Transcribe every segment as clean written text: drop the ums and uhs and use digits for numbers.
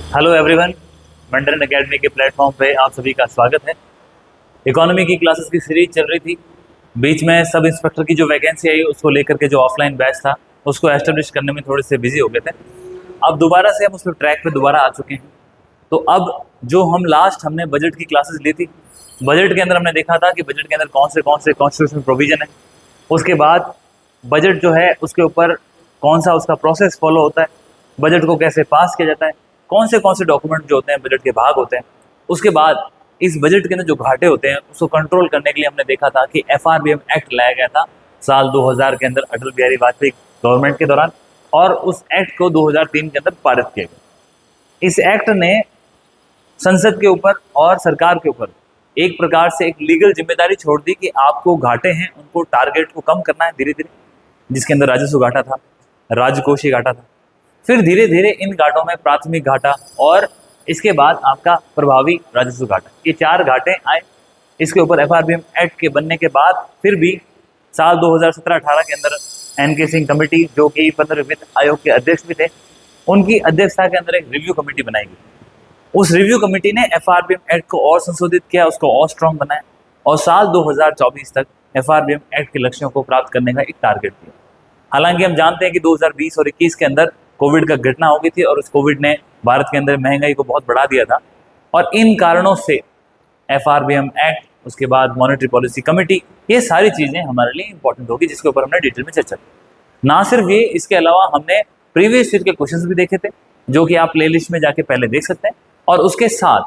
Hello everyone, मंडन academy के platform पे आप सभी का स्वागत है। इकोनॉमी की क्लासेस की सीरीज चल रही थी। बीच में सब इंस्पेक्टर की जो वैकेंसी आई उसको लेकर के जो ऑफलाइन बैच था उसको एस्टेब्लिश करने में थोड़े से बिजी हो गए थे। अब दोबारा से हम उस ट्रैक पे दोबारा आ चुके हैं। तो अब जो हम लास्ट हमने बजट की क्लासेस ली थी, बजट के अंदर हमने देखा था कि बजट के अंदर कौन से कॉन्स्टिट्यूशनल प्रोविजन है। उसके बाद बजट जो है उसके ऊपर कौन सा उसका प्रोसेस फॉलो होता है, बजट को कैसे पास किया जाता है, कौन से डॉक्यूमेंट जो होते हैं बजट के भाग होते हैं। उसके बाद इस बजट के अंदर जो घाटे होते हैं उसको कंट्रोल करने के लिए हमने देखा था कि एफआरबीएम एक्ट लाया गया था साल 2000 के अंदर अटल बिहारी वाजपेयी गवर्नमेंट के दौरान, और उस एक्ट को 2003 के अंदर पारित किया गया। इस एक्ट ने संसद के ऊपर और सरकार के ऊपर एक प्रकार से एक लीगल जिम्मेदारी छोड़ दी कि आपको घाटे हैं उनको टारगेट को कम करना है धीरे धीरे, जिसके अंदर राजस्व घाटा था, राजकोषीय घाटा था, फिर धीरे धीरे इन घाटों में प्राथमिक घाटा और इसके बाद आपका प्रभावी राजस्व घाटा, ये चार घाटे आए। इसके ऊपर एफआरबीएम एक्ट के बनने के बाद फिर भी साल 2017-18 के अंदर एनके सिंह कमेटी, जो कि 15वें वित्त आयोग के अध्यक्ष भी थे, उनकी अध्यक्षता के अंदर एक रिव्यू कमेटी बनाई गई। उस रिव्यू कमेटी ने एफआरबीएम एक्ट को और संशोधित किया, उसको और स्ट्रॉन्ग बनाया और साल 2024 तक एफआरबीएम एक्ट के लक्ष्यों को प्राप्त करने का एक टारगेट दिया। हालांकि हम जानते हैं कि 2020 और 21 के अंदर कोविड का घटना हो गई थी और उस कोविड ने भारत के अंदर महंगाई को बहुत बढ़ा दिया था, और इन कारणों से एफआरबीएम एक्ट, उसके बाद मॉनेटरी पॉलिसी कमेटी, ये सारी चीज़ें हमारे लिए इंपॉर्टेंट होगी, जिसके ऊपर हमने डिटेल में चर्चा की। ना सिर्फ ये, इसके अलावा हमने प्रीवियस ईयर के क्वेश्चंस भी देखे थे, जो कि आप प्लेलिस्ट में जाके पहले देख सकते हैं। और उसके साथ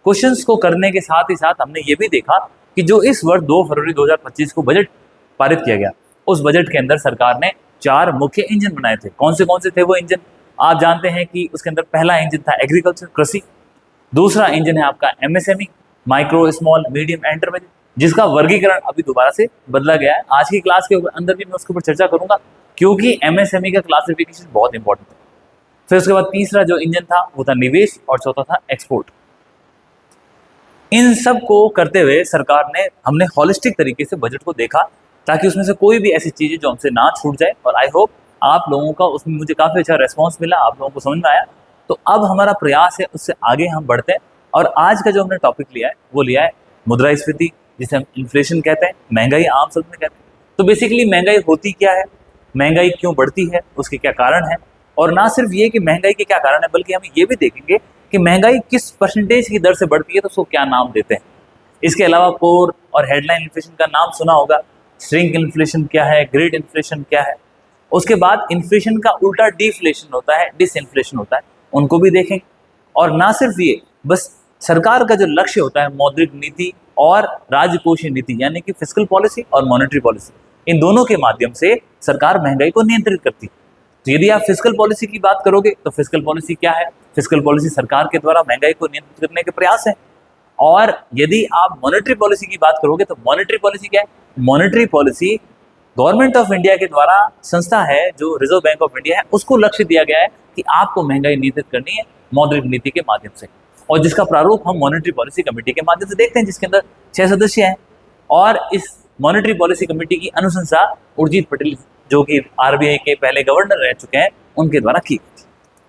क्वेश्चंस को करने के साथ ही साथ हमने ये भी देखा कि जो इस वर्ष 2 फरवरी 2025 को बजट पारित किया गया, उस बजट के अंदर सरकार ने 4 मुख्य इंजन बनाए थे। कौन से थे वो इंजन? आप जानते हैं कि उसके अंदर पहला इंजन था एग्रीकल्चर, कृषि। दूसरा इंजन है आपका MSME, micro small medium enterprise, जिसका वर्गीकरण अभी दोबारा से बदला गया है। आज की क्लास के अंदर भी मैं उसके ऊपर चर्चा करूंगा, क्योंकि एमएसएमई का क्लासिफिकेशन बहुत इंपॉर्टेंट है। फिर उसके बाद तीसरा जो इंजन था वो था निवेश, और चौथा था एक्सपोर्ट। इन सब को करते हुए सरकार ने, हमने हॉलिस्टिक तरीके से बजट को देखा, ताकि उसमें से कोई भी ऐसी चीज़ें जो हमसे ना छूट जाए। और आई होप आप लोगों का उसमें मुझे काफ़ी अच्छा रेस्पॉन्स मिला, आप लोगों को समझ में आया। तो अब हमारा प्रयास है उससे आगे हम बढ़ते हैं, और आज का जो हमने टॉपिक लिया है वो लिया है मुद्रास्फीति, जिसे हम इन्फ्लेशन कहते हैं, महंगाई आम शब्द में कहते हैं। तो बेसिकली महंगाई होती क्या है, महंगाई क्यों बढ़ती है, उसके क्या कारण है, और ना सिर्फ ये कि महंगाई के क्या कारण है, बल्कि हम ये भी देखेंगे कि महंगाई किस परसेंटेज की दर से बढ़ती है, तो उसको क्या नाम देते हैं। इसके अलावा कोर और हेडलाइन इन्फ्लेशन का नाम सुना होगा, श्रिंक इन्फ्लेशन क्या है, ग्रेड इन्फ्लेशन क्या है। उसके बाद इन्फ्लेशन का उल्टा डिफ्लेशन होता है, डिसइन्फ्लेशन होता है, उनको भी देखेंगे। और ना सिर्फ ये, बस सरकार का जो लक्ष्य होता है मौद्रिक नीति और राजकोषीय नीति, यानी कि फिस्कल पॉलिसी और मॉनेटरी पॉलिसी, इन दोनों के माध्यम से सरकार महंगाई को नियंत्रित करती है। तो यदि आप फिस्कल पॉलिसी की बात करोगे तो फिस्कल पॉलिसी क्या है? फिस्कल पॉलिसी सरकार के द्वारा महंगाई को नियंत्रित करने के प्रयास है। और यदि आप मॉनेटरी पॉलिसी की बात करोगे तो मॉनेटरी पॉलिसी क्या है? Monetary policy government of India के द्वारा संस्था है, जो रिजर्व बैंक ऑफ इंडिया है, उसको लक्ष्य दिया गया है कि आपको महंगाई नियंत्रित करनी है मौद्रिक नीति के माध्यम से, और जिसका प्रारूप हम मॉनेटरी पॉलिसी कमेटी के माध्यम से देखते हैं, जिसके अंदर 6 सदस्य हैं। और इस मॉनेटरी पॉलिसी कमेटी की अनुशंसा उर्जित पटेल, जो कि आरबीआई के पहले गवर्नर रह चुके हैं, उनके द्वारा की गई।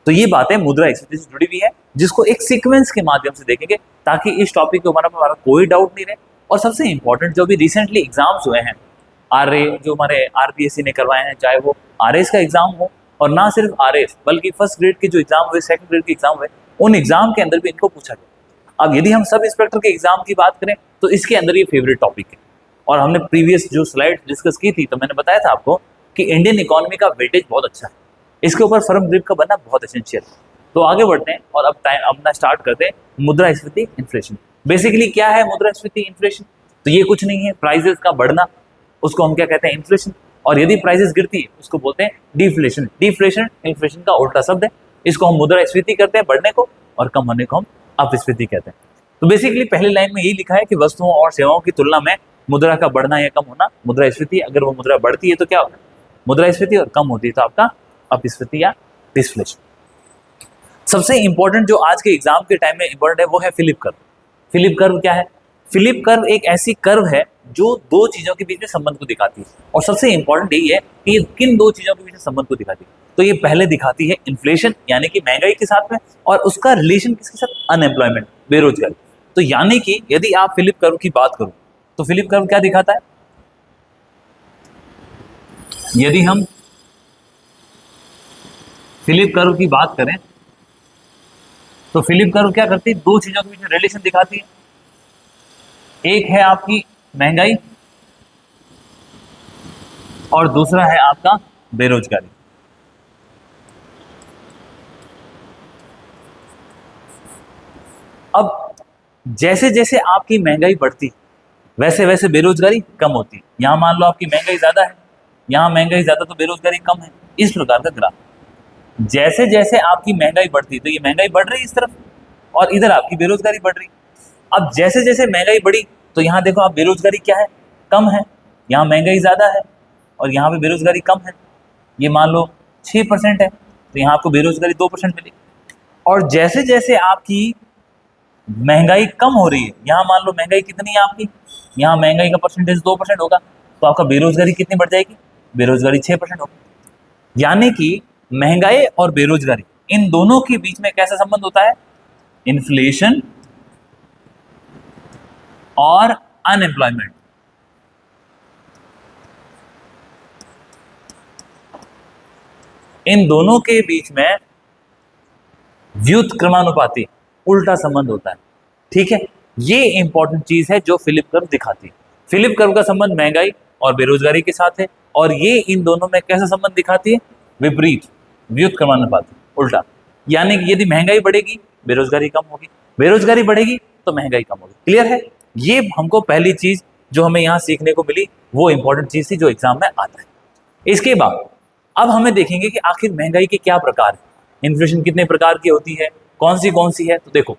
तो ये बातें मुद्रास्फीति से जुड़ी हुई है, जिसको एक सीक्वेंस के माध्यम से देखेंगे, ताकि इस टॉपिक के ऊपर हमारा कोई डाउट नहीं रहे। और सबसे इंपॉर्टेंट, जो भी रिसेंटली एग्जाम्स हुए हैं, जो हमारे आरपीएससी ने करवाए हैं, चाहे वो आरएस का एग्जाम हो, और ना सिर्फ आरएस बल्कि फर्स्ट ग्रेड के जो एग्जाम हुए, सेकंड ग्रेड के एग्जाम हुए, उन एग्जाम के अंदर भी इनको पूछा गया। अब यदि हम सब इंस्पेक्टर के एग्जाम की बात करें तो इसके अंदर ये फेवरेट टॉपिक है। और हमने प्रीवियस जो स्लाइड डिस्कस की थी तो मैंने बताया था आपको कि इंडियन इकोनॉमी का वेटेज बहुत अच्छा है, इसके ऊपर फर्म ग्रिप का बनना बहुत एसेंशियल है। तो आगे बढ़ते हैं और अब टाइम अपना स्टार्ट करते हैं मुद्रास्फीति इन्फ्लेशन। बेसिकली क्या है मुद्रास्फीति इन्फ्लेशन? तो ये कुछ नहीं है, प्राइसेस का बढ़ना, उसको हम क्या कहते हैं? इन्फ्लेशन। और यदि प्राइसेस गिरती है उसको बोलते हैं डिफ्लेशन। डिफ्लेशन इन्फ्लेशन का उल्टा शब्द है, इसको हम मुद्रास्फीति करते हैं बढ़ने को, और कम होने को हम अपस्फीति कहते हैं। तो बेसिकली पहली लाइन में यही लिखा है कि वस्तुओं और सेवाओं की तुलना में मुद्रा का बढ़ना या कम होना मुद्रास्फीति। अगर वो मुद्रा बढ़ती है तो क्या होगा? मुद्रास्फीति, और कम होती है तो आपका अपस्फीति या डिफ्लेशन। सबसे इंपॉर्टेंट जो आज के एग्जाम के टाइम में इंपॉर्टेंट है वो है फिलिप कर्व। फिलिप कर्व क्या है? फिलिप कर्व एक ऐसी कर्व है जो दो चीजों के बीच में संबंध को दिखाती है, और सबसे इंपॉर्टेंट यही है कि किन दो चीजों के बीच में संबंध को दिखाती है। तो ये पहले दिखाती है इन्फ्लेशन यानी कि महंगाई के साथ में, और उसका रिलेशन किसके साथ, अनएम्प्लॉयमेंट, बेरोजगारी। तो यानी कि यदि आप फिलिप कर्व की बात करो तो फिलिप कर्व क्या दिखाता है, यदि हम फिलिप कर्व की बात करें तो फिलिप कर्व क्या करती है, दो चीजों के बीच में रिलेशन दिखाती है। एक है आपकी महंगाई और दूसरा है आपका बेरोजगारी। अब जैसे जैसे आपकी महंगाई बढ़ती वैसे वैसे बेरोजगारी कम होती। यहां मान लो आपकी महंगाई ज्यादा है, यहां महंगाई ज्यादा तो बेरोजगारी कम है, इस प्रकार का ग्राफ। जैसे जैसे आपकी महंगाई बढ़ती तो ये महंगाई बढ़ रही है इस तरफ, और इधर आपकी बेरोजगारी बढ़ रही। अब जैसे जैसे महंगाई बढ़ी तो यहाँ देखो आप बेरोजगारी क्या है, कम है, यहाँ महंगाई ज्यादा है और यहाँ पे बेरोजगारी कम है। ये मान लो 6% है तो यहाँ आपको बेरोजगारी 2% मिलेगी। और जैसे जैसे आपकी महंगाई कम हो रही है, यहाँ मान लो महंगाई कितनी है आपकी, यहाँ महंगाई का परसेंटेज 2% होगा, तो आपका बेरोजगारी कितनी बढ़ जाएगी, बेरोजगारी 6% होगी। यानी कि महंगाई और बेरोजगारी इन दोनों के बीच में कैसा संबंध होता है, इन्फ्लेशन और अनएम्प्लॉयमेंट। इन दोनों के बीच में व्युत्क्रमानुपाती उल्टा संबंध होता है। ठीक है, ये इंपॉर्टेंट चीज है जो फिलिप कर्व दिखाती है। फिलिप कर्व का संबंध महंगाई और बेरोजगारी के साथ है, और ये इन दोनों में कैसा संबंध दिखाती है, विपरीत, व्युत्क्रमानुपाती, उल्टा। यानी कि यदि महंगाई बढ़ेगी बेरोजगारी कम होगी, बेरोजगारी बढ़ेगी तो महंगाई कम होगी। क्लियर है, ये हमको पहली चीज जो हमें यहाँ सीखने को मिली वो इंपॉर्टेंट चीज थी जो एग्जाम में आता है। इसके बाद अब हमें देखेंगे कि आखिर महंगाई के क्या प्रकार है, इन्फ्लेशन कितने प्रकार की होती है, कौन सी है। तो देखो,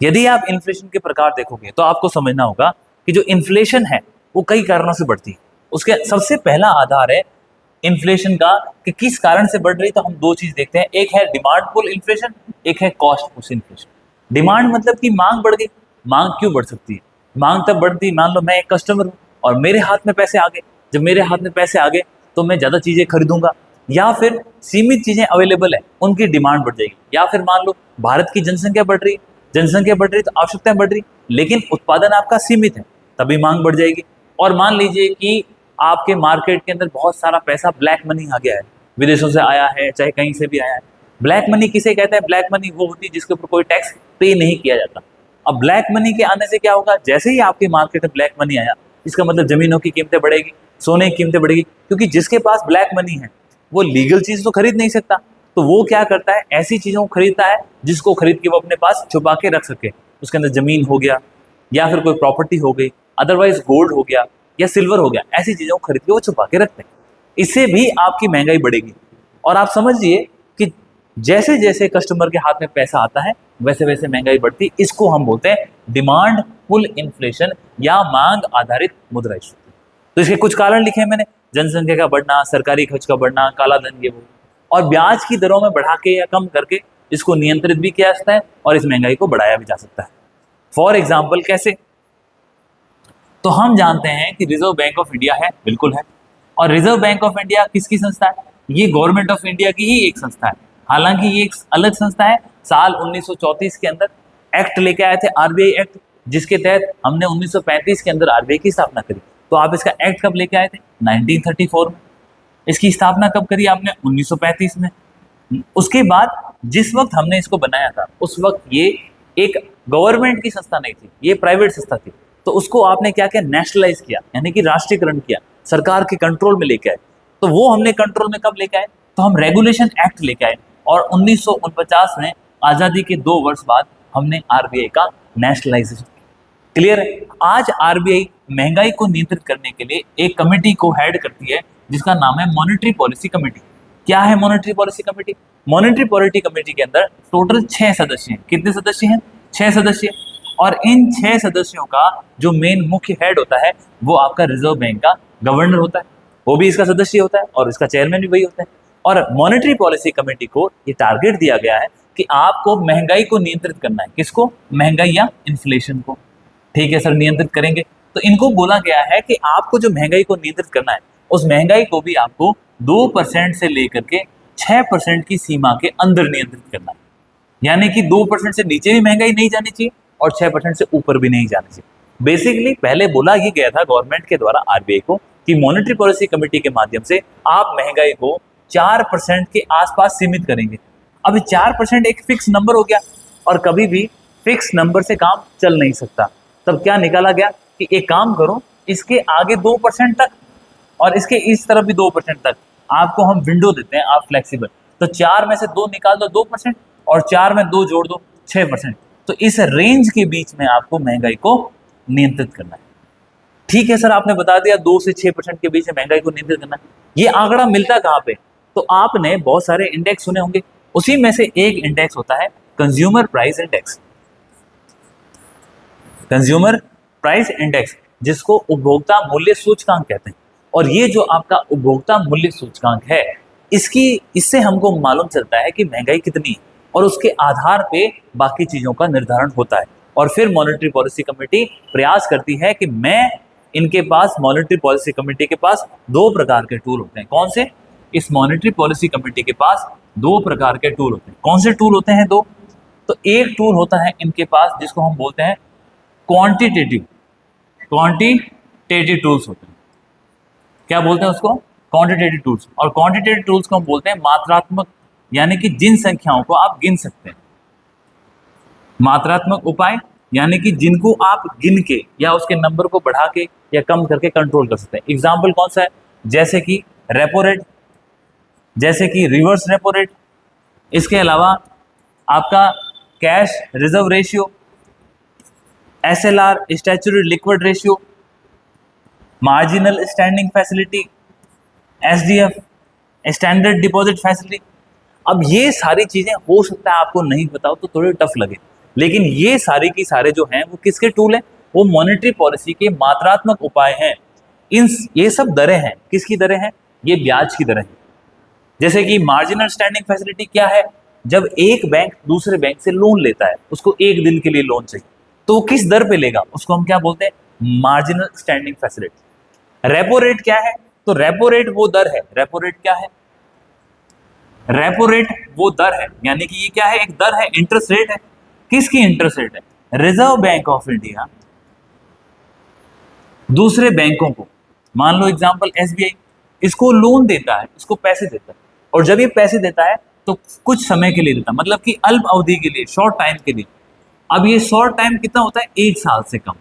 यदि आप इन्फ्लेशन के प्रकार देखोगे तो आपको समझना होगा कि जो इन्फ्लेशन है वो कई कारणों से बढ़ती है। उसके सबसे पहला आधार है इन्फ्लेशन का कि किस कारण से बढ़ रही। तो हम दो चीज देखते हैं, एक है डिमांड पुल इन्फ्लेशन, एक है कॉस्ट पुश इन्फ्लेशन। डिमांड मतलब कि मांग बढ़ गई। मांग क्यों बढ़ सकती है, मांग तब बढ़ती, मान लो मैं एक कस्टमर हूं और मेरे हाथ में पैसे आ गए। जब मेरे हाथ में पैसे आ गए तो मैं ज्यादा चीजें खरीदूंगा, या फिर सीमित चीजें अवेलेबल है उनकी डिमांड बढ़ जाएगी। या फिर मान लो भारत की जनसंख्या बढ़ रही, जनसंख्या बढ़ रही तो आवश्यकताएं बढ़ रही, लेकिन उत्पादन आपका सीमित है, तभी मांग बढ़ जाएगी। और मान लीजिए कि आपके मार्केट के अंदर बहुत सारा पैसा ब्लैक मनी आ गया है, विदेशों से आया है चाहे कहीं से भी आया है। ब्लैक मनी किसे कहते हैं, ब्लैक मनी वो होती है जिसके ऊपर कोई टैक्स पे नहीं किया जाता। अब ब्लैक मनी के आने से क्या होगा, जैसे ही आपके मार्केट में ब्लैक मनी आया, इसका मतलब जमीनों की कीमतें बढ़ेगी, सोने की कीमतें बढ़ेगी, क्योंकि जिसके पास ब्लैक मनी है वो लीगल चीज तो खरीद नहीं सकता, तो वो क्या करता है, ऐसी चीजों को खरीदता है जिसको खरीद के वो अपने पास छुपा के रख सके। उसके अंदर जमीन हो गया, या फिर कोई प्रॉपर्टी हो गई, अदरवाइज गोल्ड हो गया या सिल्वर हो गया, ऐसी चीजों को खरीद के वो छुपा के रखते हैं। इससे भी आपकी महंगाई बढ़ेगी। और आप समझिए कि जैसे जैसे कस्टमर के हाथ में पैसा आता है वैसे वैसे महंगाई बढ़ती। इसको हम बोलते हैं डिमांड पुल इन्फ्लेशन या मांग आधारित मुद्रास्फीति। तो इसके कुछ कारण लिखे हैं मैंने, जनसंख्या का बढ़ना, सरकारी खर्च का बढ़ना, काला धन, ये वो, और ब्याज की दरों में बढ़ा के या कम करके इसको नियंत्रित भी किया जा सकता है और इस महंगाई को बढ़ाया भी जा सकता है। फॉर एग्जाम्पल कैसे, तो हम जानते हैं कि रिजर्व बैंक ऑफ इंडिया है, बिल्कुल है। और रिजर्व बैंक ऑफ इंडिया किसकी संस्था है, ये गवर्नमेंट ऑफ इंडिया की ही एक संस्था है। हालांकि ये एक अलग संस्था है। साल 1934 के अंदर एक्ट लेके आए थे, आरबीआई एक्ट, जिसके तहत हमने 1935 के अंदर आरबीआई की स्थापना करी। तो आप इसका एक्ट कब लेके आए थे, 1934 में। इसकी स्थापना कब करी आपने, 1935 में। उसके बाद जिस वक्त हमने इसको बनाया था उस वक्त ये एक गवर्नमेंट की संस्था नहीं थी, ये प्राइवेट संस्था थी। तो उसको आपने क्या किया, नेशनलाइज किया, यानी कि राष्ट्रीयकरण किया, सरकार के कंट्रोल में लेके आए। तो वो हमने कंट्रोल में कब लेके आए, तो हम रेगुलेशन एक्ट लेके आए, और 1949 में आजादी के 2 वर्ष बाद हमने आरबीआई का नेशनलाइजेशन। क्लियर है। आज आरबीआई महंगाई को नियंत्रित करने के लिए एक कमेटी को हेड करती है जिसका नाम है मॉनेटरी पॉलिसी कमेटी। क्या है monetary policy committee, monetary policy committee के अंदर टोटल 6 सदस्य हैं। कितने सदस्य हैं, 6 सदस्य। और इन 6 सदस्यों का जो मेन मुख्य हेड होता है वो आपका रिजर्व बैंक का गवर्नर होता है, वो भी इसका सदस्य होता है और इसका चेयरमैन भी वही होता है। और मॉनेटरी पॉलिसी कमेटी को ये टारगेट दिया गया है कि आपको महंगाई को नियंत्रित करना है। किसको, महंगाई या इन्फ्लेशन को। ठीक है सर, नियंत्रित करेंगे। तो इनको बोला गया है कि आपको जो महंगाई को नियंत्रित करना है उस महंगाई को भी आपको 2% से लेकर के 6% की सीमा के अंदर नियंत्रित करना है। यानी कि 2% से नीचे भी महंगाई नहीं जानी चाहिए और 6% से ऊपर भी नहीं जानी चाहिए। बेसिकली पहले बोला ही गया था गवर्नमेंट के द्वारा आरबीआई को कि मॉनेटरी पॉलिसी कमेटी के माध्यम से आप महंगाई को 4% के आसपास सीमित करेंगे। अभी 4% एक फिक्स नंबर हो गया और कभी भी फिक्स नंबर से काम चल नहीं सकता। तब क्या निकाला गया कि एक काम करो, इसके आगे 2% तक और इसके इस तरफ भी 2% तक आपको हम विंडो देते हैं, आप फ्लेक्सिबल। तो 4 में से 2 निकाल दो 2% और 4 में 2 जोड़ दो 6%। तो इस रेंज के बीच में आपको महंगाई को नियंत्रित करना है। ठीक है सर, आपने बता दिया 2 से 6% के बीच में महंगाई को नियंत्रित करना है। ये आंकड़ा मिलता कहाँ पे? तो आपने बहुत सारे इंडेक्स सुने होंगे, उसी में से एक इंडेक्स होता है consumer price index. Consumer price index जिसको उपभोक्ता मूल्य सूचकांक कहते हैं। और ये जो आपका उपभोक्ता मूल्य सूचकांक है, इससे हमको मालूम चलता है कि महंगाई कितनी है और उसके आधार पे बाकी चीजों का निर्धारण होता है। और फिर मॉनेटरी पॉलिसी कमेटी प्रयास करती है कि इनके पास मॉनेटरी पॉलिसी कमेटी के पास 2 प्रकार के टूल होते हैं। कौन से? इस मॉनेटरी पॉलिसी कमेटी के पास 2 प्रकार के टूल होते हैं। कौन से टूल होते हैं 2? तो एक टूल होता है इनके पास जिसको हम बोलते हैं क्वांटिटेटिव टूल्स होते हैं। क्या बोलते हैं उसको? Quantitative tools. और क्वांटिटेटिव टूल्स को हम बोलते हैं मात्रात्मक, यानी कि जिन संख्याओं को आप गिन सकते हैं। मात्रात्मक उपाय यानी कि जिनको आप गिन के या उसके नंबर को बढ़ा के या कम करके कंट्रोल कर सकते हैं। एग्जाम्पल कौन सा है? जैसे कि रेपो रेट, जैसे कि रिवर्स रेपो रेट, इसके अलावा आपका cash reserve ratio, SLR statutory liquid ratio, marginal standing facility, SDF standard deposit facility. अब ये सारी चीजें हो सकता है आपको नहीं पता हो तो थोड़ी टफ लगे, लेकिन ये सारी की सारे जो हैं वो किसके टूल हैं? वो मॉनेटरी पॉलिसी के मात्रात्मक उपाय हैं। ये सब दरें हैं। किसकी दरें हैं? ये ब्याज की दरें हैं। जैसे कि मार्जिनल स्टैंडिंग फैसिलिटी क्या है? जब एक बैंक दूसरे बैंक से लोन लेता है, उसको एक दिन के लिए लोन चाहिए, तो वो किस दर पे लेगा? उसको हम क्या बोलते हैं? Marginal standing facility. Repo rate क्या है? तो रेपो रेट वो दर है। रेपो रेट क्या है? रेपो रेट वो दर है, यानी कि ये क्या है? एक दर है, इंटरेस्ट रेट है। किसकी इंटरेस्ट रेट है? रिजर्व बैंक ऑफ इंडिया दूसरे बैंकों को, मान लो एग्जांपल एसबीआई, इसको लोन देता है, इसको पैसे देता है, और जब ये पैसे देता है तो कुछ समय के लिए देता है, मतलब कि अल्प अवधि के लिए, शॉर्ट टाइम के लिए। अब ये शॉर्ट टाइम कितना होता है? 1 साल से कम।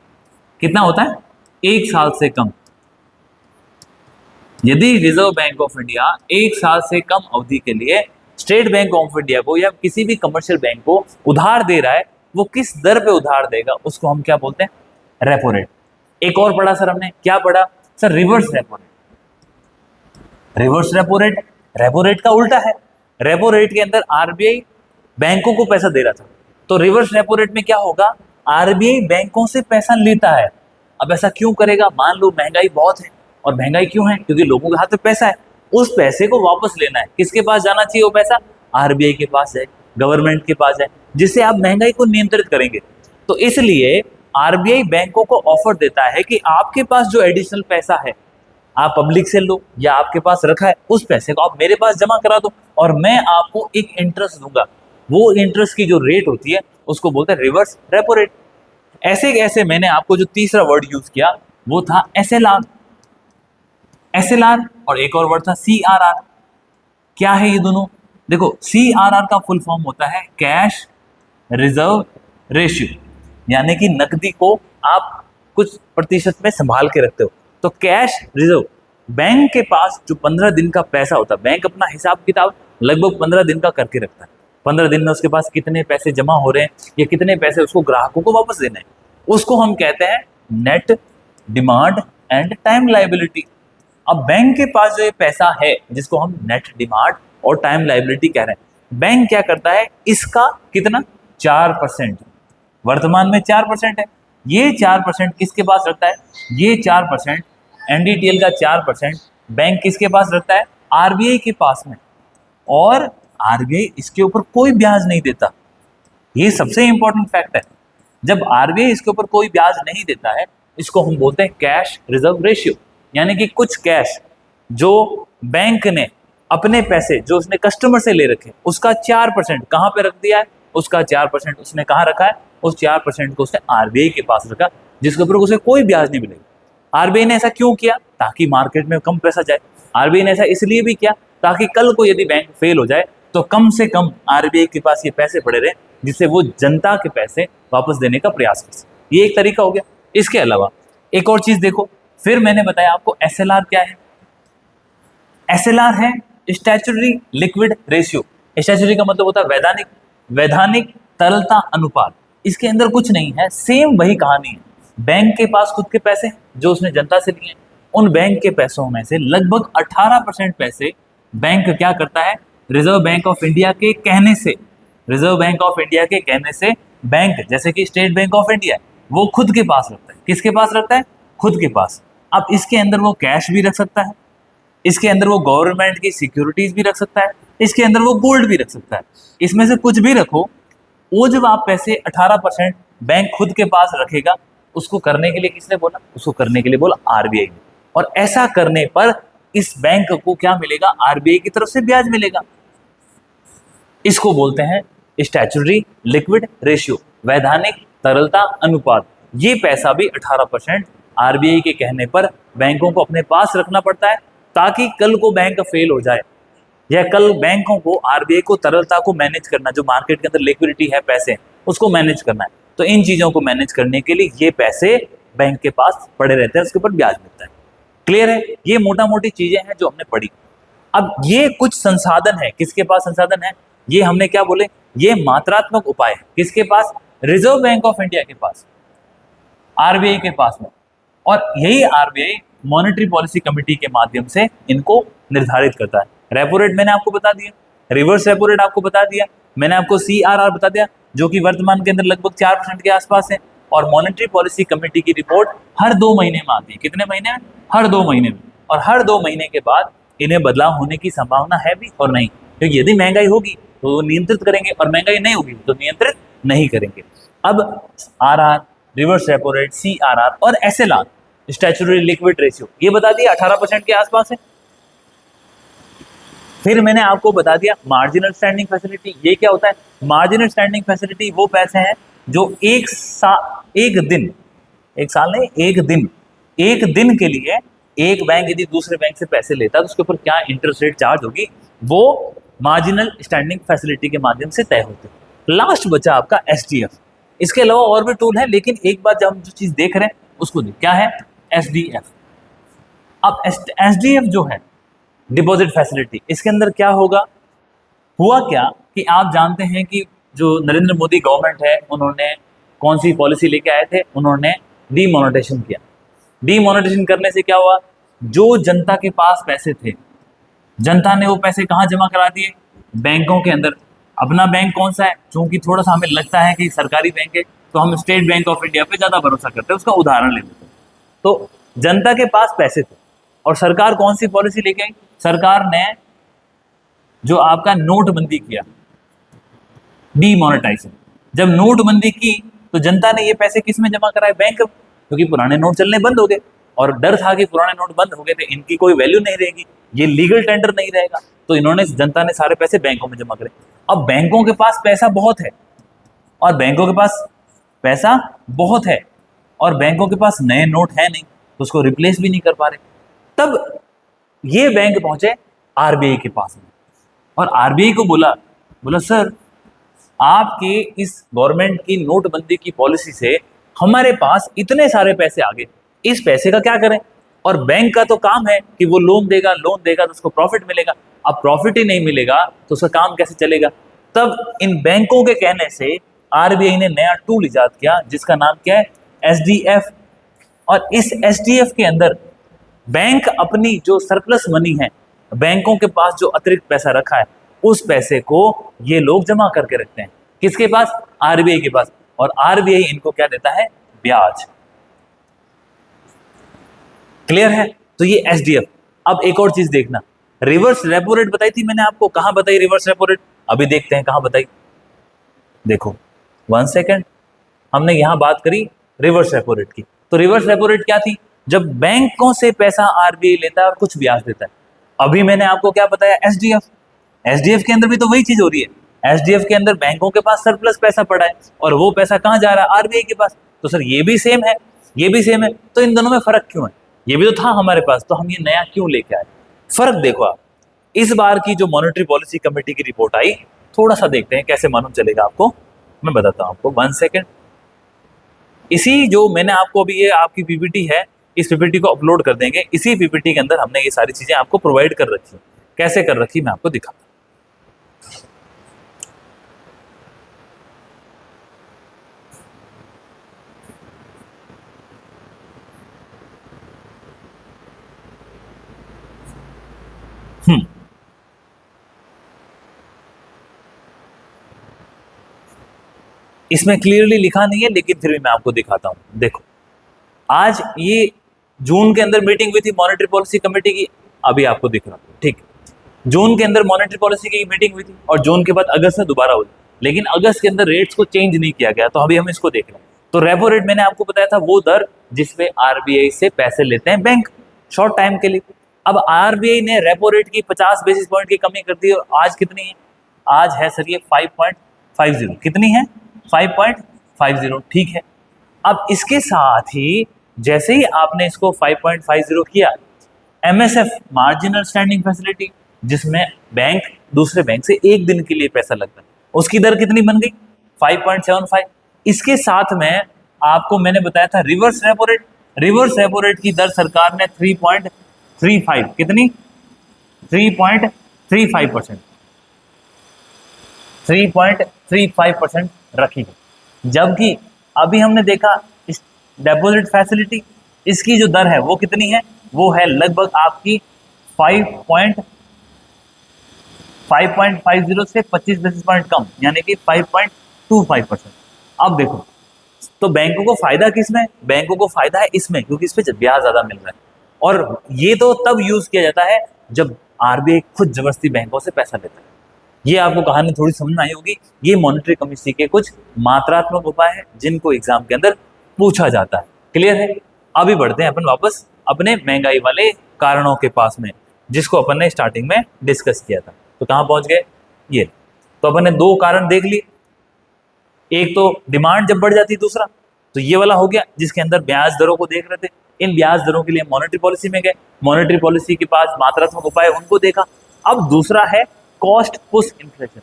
कितना होता है? 1 साल से कम। यदि रिजर्व बैंक ऑफ इंडिया 1 साल से कम अवधि के लिए स्टेट बैंक ऑफ इंडिया को या किसी भी कमर्शियल बैंक को उधार दे रहा है, वो किस दर पे उधार देगा उसको हम क्या बोलते हैं? Repo rate. एक और पढ़ा सर हमने, क्या पढ़ा sir? Reverse repo rate. Reverse repo rate repo rate का उल्टा है। रेपो रेट के अंदर आरबीआई बैंकों को पैसा दे रहा था, तो रिवर्स रेपो रेट में क्या होगा? आरबीआई बैंकों से पैसा लेता है। अब ऐसा क्यों करेगा? मान लो महंगाई बहुत है, और महंगाई क्यों है? क्योंकि लोगों के हाथ में पैसा है। उस पैसे को वापस लेना है, किसके पास जाना चाहिए वो पैसा? आरबीआई के पास है, गवर्नमेंट के पास है, जिससे आप महंगाई को नियंत्रित करेंगे। तो इसलिए आरबीआई बैंकों को ऑफर देता है कि आपके पास जो एडिशनल पैसा है, आप पब्लिक से लो या आपके पास रखा है, उस पैसे को आप मेरे पास जमा करा दो और मैं आपको एक इंटरेस्ट दूंगा। वो इंटरेस्ट की जो रेट होती है उसको बोलते हैं रिवर्स रेपो रेट। ऐसे मैंने आपको जो तीसरा वर्ड यूज किया वो था एसएलआर। एसएलआर और एक और वर्ड था सीआरआर। क्या है ये दोनों? देखो, सीआरआर का फुल फॉर्म होता है कैश रिजर्व रेशियो, यानी कि नकदी को आप कुछ प्रतिशत में संभाल के रखते हो। तो कैश रिजर्व, बैंक के पास जो 15 दिन का पैसा होता है, बैंक अपना हिसाब किताब लगभग 15 दिन का करके रखता है। 15 दिन में उसके पास कितने पैसे जमा हो रहे हैं या कितने पैसे उसको ग्राहकों को वापस देने हैं, उसको हम कहते हैं net demand and time liability. अब बैंक के पास जो ये पैसा है जिसको हम नेट डिमांड और टाइम लायबिलिटी कह रहे हैं, बैंक क्या करता है? इसका कितना? 4%। वर्तमान में 4% है। ये 4% किसके पास रखता है? ये 4% एनडीटीएल का 4% बैंक किसके पास रखता है? आरबीआई के पास में। और आरबीआई इसके ऊपर कोई ब्याज नहीं देता। ये सबसे इंपॉर्टेंट फैक्ट है। जब आरबीआई इसके ऊपर कोई ब्याज नहीं देता है, इसको हम बोलते हैं कैश रिजर्व रेशियो, यानी कि कुछ कैश जो बैंक ने अपने पैसे जो उसने कस्टमर से ले रखे उसका 4% कहाँ पे रख दिया है, उसका 4% उसने कहाँ रखा है, उस 4% को उसने आरबीआई के पास रखा, जिसके ऊपर उसे कोई ब्याज नहीं मिलेगा। आरबीआई ने ऐसा क्यों किया? ताकि मार्केट में कम पैसा जाए। आरबीआई ने ऐसा इसलिए भी किया ताकि कल को यदि बैंक फेल हो जाए तो कम से कम आरबीआई के पास ये पैसे पड़े रहे, जिससे वो जनता के पैसे वापस देने का प्रयास कर सके। ये एक तरीका हो गया। इसके अलावा एक और चीज देखो, फिर मैंने बताया आपको एसएलआर क्या है। एसएलआर है स्टैच्यूटरी लिक्विड रेशियो। स्टैच्यूटरी का मतलब होता है वैधानिक, वैधानिक तरलता अनुपात। इसके अंदर कुछ नहीं है, सेम वही कहानी है। बैंक के पास खुद के पैसे जो उसने जनता से लिए, उन बैंक के पैसों में से लगभग 18% पैसे बैंक क्या करता है, रिजर्व बैंक ऑफ इंडिया के कहने से, रिजर्व बैंक ऑफ इंडिया के कहने से बैंक जैसे कि स्टेट बैंक ऑफ इंडिया वो खुद के पास रखता है। किसके पास रखता है? खुद के पास। अब इसके अंदर वो कैश भी रख सकता है, इसके अंदर वो गवर्नमेंट की सिक्योरिटीज भी रख सकता है, इसके अंदर वो गोल्ड भी रख सकता है। इसमें से कुछ भी रखो, वो जब आप पैसे 18% बैंक खुद के पास रखेगा, उसको करने के लिए किसने बोला? उसको करने के लिए बोला आरबीआई ने। और ऐसा करने पर इस बैंक को क्या मिलेगा? आरबीआई की तरफ से ब्याज मिलेगा। इसको बोलते हैं स्टैच्यूटरी लिक्विड रेशियो, वैधानिक तरलता अनुपात। ये पैसा भी 18% आरबीआई के कहने पर बैंकों को अपने पास रखना पड़ता है, ताकि कल को बैंक फेल हो जाए या कल बैंकों को आरबीआई को तरलता को मैनेज करना, जो मार्केट के अंदर लिक्विडिटी है पैसे, उसको मैनेज करना है। तो इन चीजों को मैनेज करने के लिए ये पैसे बैंक के पास पड़े रहते हैं, उसके ऊपर ब्याज मिलता है। क्लियर है? ये मोटा मोटी चीजें हैं जो हमने पढ़ी। अब ये कुछ संसाधन है, किसके पास संसाधन है? ये हमने क्या बोले, ये मात्रात्मक उपाय है। किसके पास? रिजर्व बैंक ऑफ इंडिया के पास, आरबीआई के पास में। और यही आरबीआई मॉनेटरी पॉलिसी कमेटी के माध्यम से इनको निर्धारित करता है। रेपो रेट मैंने आपको बता दिया, रिवर्स रेपो रेट आपको बता दिया, मैंने आपको सीआरआर बता दिया जो कि वर्तमान के अंदर लगभग 4% के आसपास है। और मॉनेटरी पॉलिसी कमेटी की रिपोर्ट हर 2 महीने में आती है। कितने महीने में? हर 2 महीने में। और हर 2 महीने के बाद इन्हें बदलाव होने की संभावना है भी और नहीं, क्योंकि यदि महंगाई होगी तो नियंत्रित करेंगे और महंगाई नहीं होगी तो नियंत्रित नहीं करेंगे। अब RR, reverse repo rate, CRR और एसएलआर, स्टैच्यूटरी लिक्विड रेशियो, ये बता दिया 18% के आसपास है। फिर मैंने आपको बता दिया मार्जिनल स्टैंडिंग फैसिलिटी। ये क्या होता है? मार्जिनल स्टैंडिंग फैसिलिटी वो पैसे हैं जो एक दिन के लिए एक बैंक यदि दूसरे बैंक से पैसे लेता है तो उसके ऊपर क्या इंटरेस्ट रेट चार्ज होगी, वो मार्जिनल स्टैंडिंग फैसिलिटी के माध्यम से तय होते हैं। लास्ट बचा आपका एसडीएफ। इसके अलावा और भी टूल है, लेकिन एक बार जब हम जो चीज देख रहे हैं उसको देख, क्या है? एसडीएफ। अब एसडीएफ जो है डिपॉजिट फैसिलिटी, इसके अंदर क्या होगा? हुआ क्या कि आप जानते हैं कि जो नरेंद्र मोदी गवर्नमेंट है उन्होंने कौन सी पॉलिसी लेके आए थे? उन्होंने डीमोनेटाइजेशन किया। डीमोनेटाइजेशन करने से क्या हुआ? जो जनता के पास पैसे थे, जनता ने वो पैसे कहाँ जमा करा दिए? बैंकों के अंदर। अपना बैंक कौन सा है? क्योंकि थोड़ा सा हमें लगता है कि सरकारी बैंक है तो हम स्टेट बैंक ऑफ इंडिया पे ज्यादा भरोसा करते हैं, उसका उदाहरण ले लेते हैं। तो जनता के पास पैसे थे और सरकार कौन सी पॉलिसी लेके आई? सरकार ने जो आपका नोटबंदी किया, डीमोनेटाइजेशन। जब नोटबंदी की तो जनता ने ये पैसे किस में जमा कराए? बैंक में, क्योंकि पुराने नोट चलने बंद हो गए और डर था कि पुराने नोट बंद हो गए थे, इनकी कोई वैल्यू नहीं रहेगी, ये लीगल टेंडर नहीं रहेगा, तो इन्होंने, जनता ने सारे पैसे बैंकों में जमा करे। अब बैंकों के पास पैसा बहुत है और बैंकों के पास पैसा बहुत है और बैंकों के पास नए नोट है नहीं, तो उसको रिप्लेस भी नहीं कर पा रहे। तब ये बैंक पहुंचे आरबीआई के पास में और आरबीआई को बोला सर, आपके इस गवर्नमेंट की नोटबंदी की पॉलिसी से हमारे पास इतने सारे पैसे आ गए, इस पैसे का क्या करें? और बैंक का तो काम है कि वो लोन देगा तो उसको प्रॉफिट मिलेगा। अब प्रॉफिट ही नहीं मिलेगा तो उसका काम कैसे चलेगा? तब इन बैंकों के कहने से आरबीआई ने नया टूल इजाद किया जिसका नाम क्या है? एसडीएफ। और इस एसडीएफ के अंदर बैंक अपनी जो सरप्लस मनी है, बैंकों के पास जो अतिरिक्त पैसा रखा है, उस पैसे को ये लोग जमा करके रखते हैं। किसके पास? आरबीआई के पास। और आरबीआई इनको क्या देता है? ब्याज। क्लियर है? तो ये एसडीएफ। अब एक और चीज देखना, रिवर्स रेपो रेट बताई थी मैंने आपको, कहां बताई रिवर्स रेपो रेट? अभी देखते हैं कहां बताई। देखो 1 सेकेंड, हमने यहां बात करी रिवर्स रेपो रेट की। तो रिवर्स रेपो रेट क्या थी? जब बैंकों से पैसा आरबीआई लेता है और कुछ ब्याज देता है, अभी मैंने आपको क्या बताया, एसडीएफ। एसडीएफ के अंदर भी तो वही चीज हो रही है। एसडीएफ के अंदर बैंकों के पास सरप्लस पैसा पड़ा है और वो पैसा कहाँ जा रहा है, आरबीआई के पास। तो सर ये भी सेम है, ये भी सेम है, तो इन दोनों में फर्क क्यों है? ये भी तो था हमारे पास, तो हम ये नया क्यों लेके आए? फर्क देखो आप, इस बार की जो मॉनेटरी पॉलिसी कमेटी की रिपोर्ट आई, थोड़ा सा देखते हैं कैसे मालूम चलेगा आपको। मैं बताता हूं आपको, 1 सेकेंड। इसी जो मैंने आपको अभी, ये आपकी पीपीटी है, इस पीपीटी को अपलोड कर देंगे। इसी पीपीटी के अंदर हमने ये सारी चीजें आपको प्रोवाइड कर रखी है। कैसे कर रखी मैं आपको दिखाता हूं। इसमें क्लियरली लिखा नहीं है, लेकिन फिर भी मैं आपको दिखाता हूं। देखो, आज ये जून के अंदर मीटिंग हुई थी मॉनेटरी पॉलिसी कमेटी की, अभी आपको दिख रहा है, ठीक। जून के अंदर मॉनेटरी पॉलिसी की मीटिंग हुई थी और जून के बाद अगस्त में दोबारा हुई, लेकिन अगस्त के अंदर रेट्स को चेंज नहीं किया गया। तो अभी हम इसको देख रहे हैं। तो रेपो रेट मैंने आपको बताया था, वो दर जिसपे आरबीआई से पैसे लेते हैं बैंक शॉर्ट टाइम के लिए। अब आरबीआई ने रेपो रेट की 50 बेसिस पॉइंट की कमी कर दी और आज कितनी है? आज है सर ये 5.50। कितनी है? 5.50, ठीक है। अब इसके साथ ही जैसे ही आपने इसको 5.50 किया, एमएसएफ मार्जिनल स्टैंडिंग फैसिलिटी, जिसमें बैंक दूसरे बैंक से एक दिन के लिए पैसा लगता है, उसकी दर कितनी बन गई? 5.75। इसके साथ में आपको मैंने बताया था reverse repo rate. Reverse repo rate की दर सरकार ने 3.35, कितनी? 3.35%, 3.35% रखी है। जबकि अभी हमने देखा इस डेपोजिट फैसिलिटी, इसकी जो दर है वो कितनी है? वो है लगभग आपकी 5.50 से 25 बेसिस पॉइंट कम, यानी कि 5.25%। अब देखो, तो बैंकों को फायदा किसमें? बैंकों को फायदा है इसमें, क्योंकि इस पे ब्याज ज्यादा मिल रहा है। और ये तो तब यूज किया जाता है जब आरबीआई खुद जबरदस्ती बैंकों से पैसा लेता है। ये आपको कहानी थोड़ी समझ में आई होगी। ये मॉनेटरी पॉलिसी के कुछ मात्रात्मक उपाय हैं जिनको एग्जाम के अंदर पूछा जाता है। क्लियर है? अभी बढ़ते हैं अपन वापस अपने महंगाई वाले कारणों के पास में, जिसको अपन ने स्टार्टिंग में डिस्कस किया था। तो कहाँ पहुंच गए? ये। तो अपन ने दो कारण देख लिए, एक तो डिमांड जब बढ़ जाती है, दूसरा तो ये वाला हो गया जिसके अंदर ब्याज दरों को देख रहे थे। इन ब्याज दरों के लिए मॉनेटरी पॉलिसी में गए, मॉनेटरी पॉलिसी के पास मात्रात्मक उपाय उनको देखा। अब दूसरा है कॉस्ट पुश इन्फ्लेशन,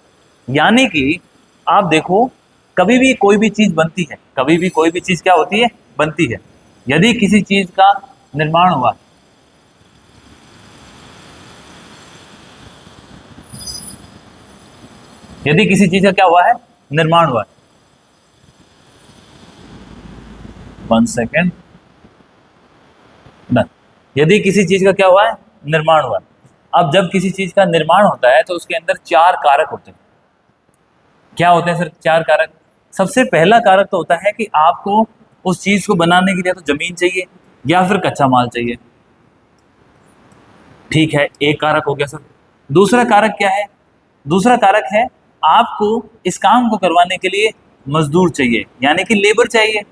यानी कि आप देखो, कभी भी कोई भी चीज बनती है, कभी भी कोई भी चीज क्या होती है? बनती है। यदि किसी चीज का निर्माण हुआ, यदि किसी चीज का क्या हुआ है? निर्माण हुआ है। 1 सेकेंड, डन। यदि किसी चीज का क्या हुआ है? निर्माण हुआ है। अब जब किसी चीज का निर्माण होता है तो उसके अंदर 4 कारक होते हैं। क्या होते हैं सर 4 कारक? सबसे पहला कारक तो होता है कि आपको उस चीज को बनाने के लिए तो जमीन चाहिए या फिर कच्चा माल चाहिए। ठीक है, एक कारक हो गया सर। दूसरा कारक क्या है? दूसरा कारक है आपको इस काम को करवाने के लिए मजदूर चाहिए, यानी कि लेबर चाहिए।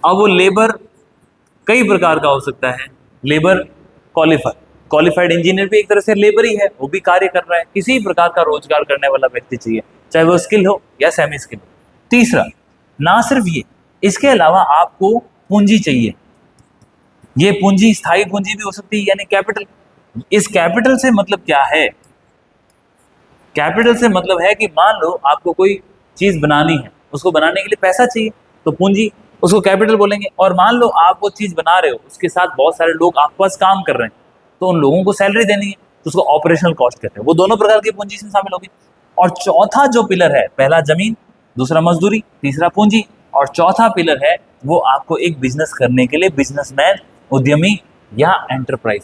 अब वो लेबर कई प्रकार का हो सकता है। लेबर क्वालिफाइड इंजीनियर भी एक तरह से लेबर ही है, वो भी कार्य कर रहा है। किसी प्रकार का रोजगार करने वाला व्यक्ति चाहिए, चाहे वो स्किल हो या सेमी स्किल हो। तीसरा, ना सिर्फ ये, इसके अलावा आपको पूंजी चाहिए। ये पूंजी स्थायी पूंजी भी हो सकती है, यानी कैपिटल। इस कैपिटल से मतलब क्या है? कैपिटल से मतलब है कि मान लो आपको कोई चीज बनानी है, उसको बनाने के लिए पैसा चाहिए, तो पूंजी, उसको कैपिटल बोलेंगे। और मान लो आप वो चीज बना रहे हो, उसके साथ बहुत सारे लोग आपके पास काम कर रहे हैं, तो उन लोगों को सैलरी देनी है, तो उसको ऑपरेशनल कॉस्ट कहते हैं। वो दोनों प्रकार की पूंजी इसमें शामिल होगी। और चौथा जो पिलर है, पहला जमीन, दूसरा मजदूरी, तीसरा पूंजी, और चौथा पिलर है वो आपको एक बिजनेस करने के लिए बिजनेसमैन, उद्यमी या एंटरप्राइज।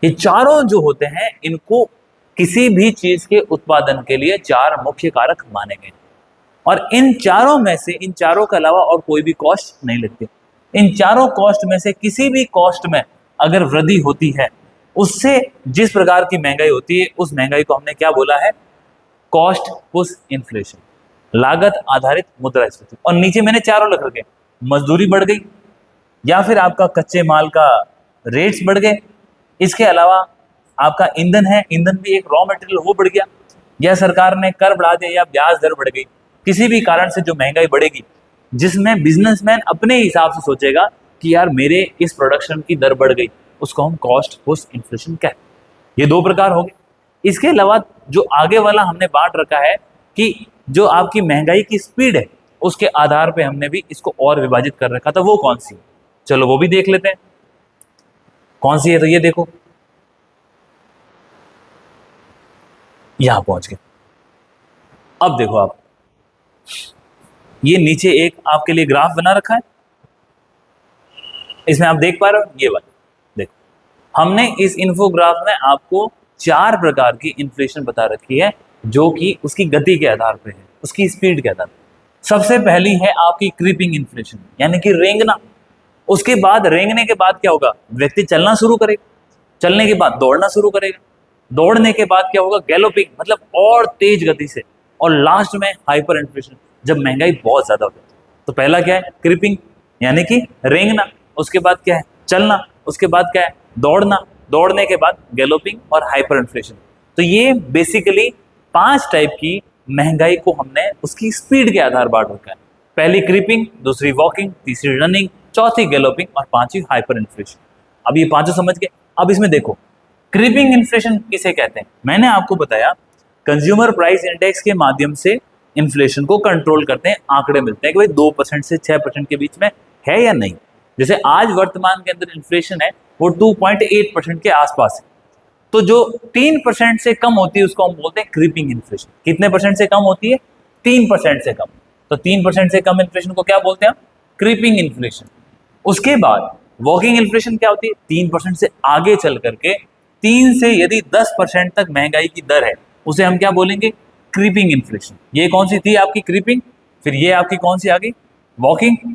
ये चारों जो होते हैं, इनको किसी भी चीज के उत्पादन के लिए 4 मुख्य कारक माने गए। और इन चारों में से, इन चारों के अलावा और कोई भी कॉस्ट नहीं लगती। इन चारों कॉस्ट में से किसी भी कॉस्ट में अगर वृद्धि होती है, उससे जिस प्रकार की महंगाई होती है, उस महंगाई को हमने क्या बोला है? कॉस्ट पुश इन्फ्लेशन, लागत आधारित मुद्रास्फीति। और नीचे मैंने चारों लिख रखे, मजदूरी बढ़ गई, या फिर आपका कच्चे माल का रेट्स बढ़ गए, इसके अलावा आपका ईंधन है, ईंधन भी एक रॉ मटेरियल वो बढ़ गया, या सरकार ने कर बढ़ा दिया या ब्याज दर बढ़ गई, किसी भी कारण से जो महंगाई बढ़ेगी, जिसमें बिजनेसमैन अपने हिसाब से सोचेगा कि यार मेरे इस प्रोडक्शन की दर बढ़ गई, उसको हम कॉस्ट पुश इन्फ्लेशन कहते हैं। ये दो प्रकार हो गए। इसके अलावा जो आगे वाला हमने बांट रखा है कि जो आपकी महंगाई की स्पीड है उसके आधार पे हमने भी इसको और विभाजित कर रखा था, वो कौन सी है? चलो वो भी देख लेते हैं कौन सी है। तो ये देखो, यहां पहुंच गए। अब देखो आप, ये नीचे एक आपके लिए ग्राफ बना रखा है, इसमें आप देख पा रहे हो, ये वाला देखो। हमने इस इन्फोग्राफ में आपको 4 प्रकार की इन्फ्लेशन बता रखी है, जो कि उसकी गति के आधार पर है, उसकी स्पीड के आधार पर। सबसे पहली है आपकी क्रीपिंग इन्फ्लेशन, यानी कि रेंगना। उसके बाद रेंगने के बाद क्या होगा? व्यक्ति चलना शुरू करेगा, चलने के बाद दौड़ना शुरू करेगा, दौड़ने के बाद क्या होगा? गैलोपिंग, मतलब और तेज गति से, और लास्ट में हाइपर इन्फ्लेशन, जब महंगाई बहुत ज्यादा हो जाती है। तो पहला क्या है? क्रीपिंग, यानी कि रेंगना। उसके बाद क्या है? चलना। उसके बाद क्या है? दौड़ना। दौड़ने के बाद गैलोपिंग और हाइपर इन्फ्लेशन। तो ये बेसिकली 5 टाइप की महंगाई को हमने उसकी स्पीड के आधार बांट रखा है। पहली क्रीपिंग, दूसरी वॉकिंग, तीसरी रनिंग, चौथी गैलोपिंग और पांचवी हाइपर इन्फ्लेशन। अब ये पांचों समझ गए। अब इसमें देखो, क्रीपिंग इन्फ्लेशन किसे कहते हैं? मैंने आपको बताया कंज्यूमर प्राइस इंडेक्स के माध्यम से इन्फ्लेशन को कंट्रोल करते हैं, आंकड़े मिलते हैं कि भाई 2% से 6% के बीच में है या नहीं। जैसे आज वर्तमान के अंदर इन्फ्लेशन है वो 2.8% के आसपास है। तो जो 3% से कम होती है उसको हम बोलते हैं क्रीपिंग इन्फ्लेशन। कितने परसेंट से कम होती है? 3% से कम। तो 3% से कम इन्फ्लेशन को क्या बोलते हैं? Creeping inflation. उसके बाद वॉकिंग इन्फ्लेशन क्या होती है? 3% से आगे चल करके 3 से यदि 10% तक महंगाई की दर है, उसे हम क्या बोलेंगे? Creeping inflation. ये कौन सी थी आपकी? क्रीपिंग। फिर ये आपकी कौन सी आ गई? वॉकिंग।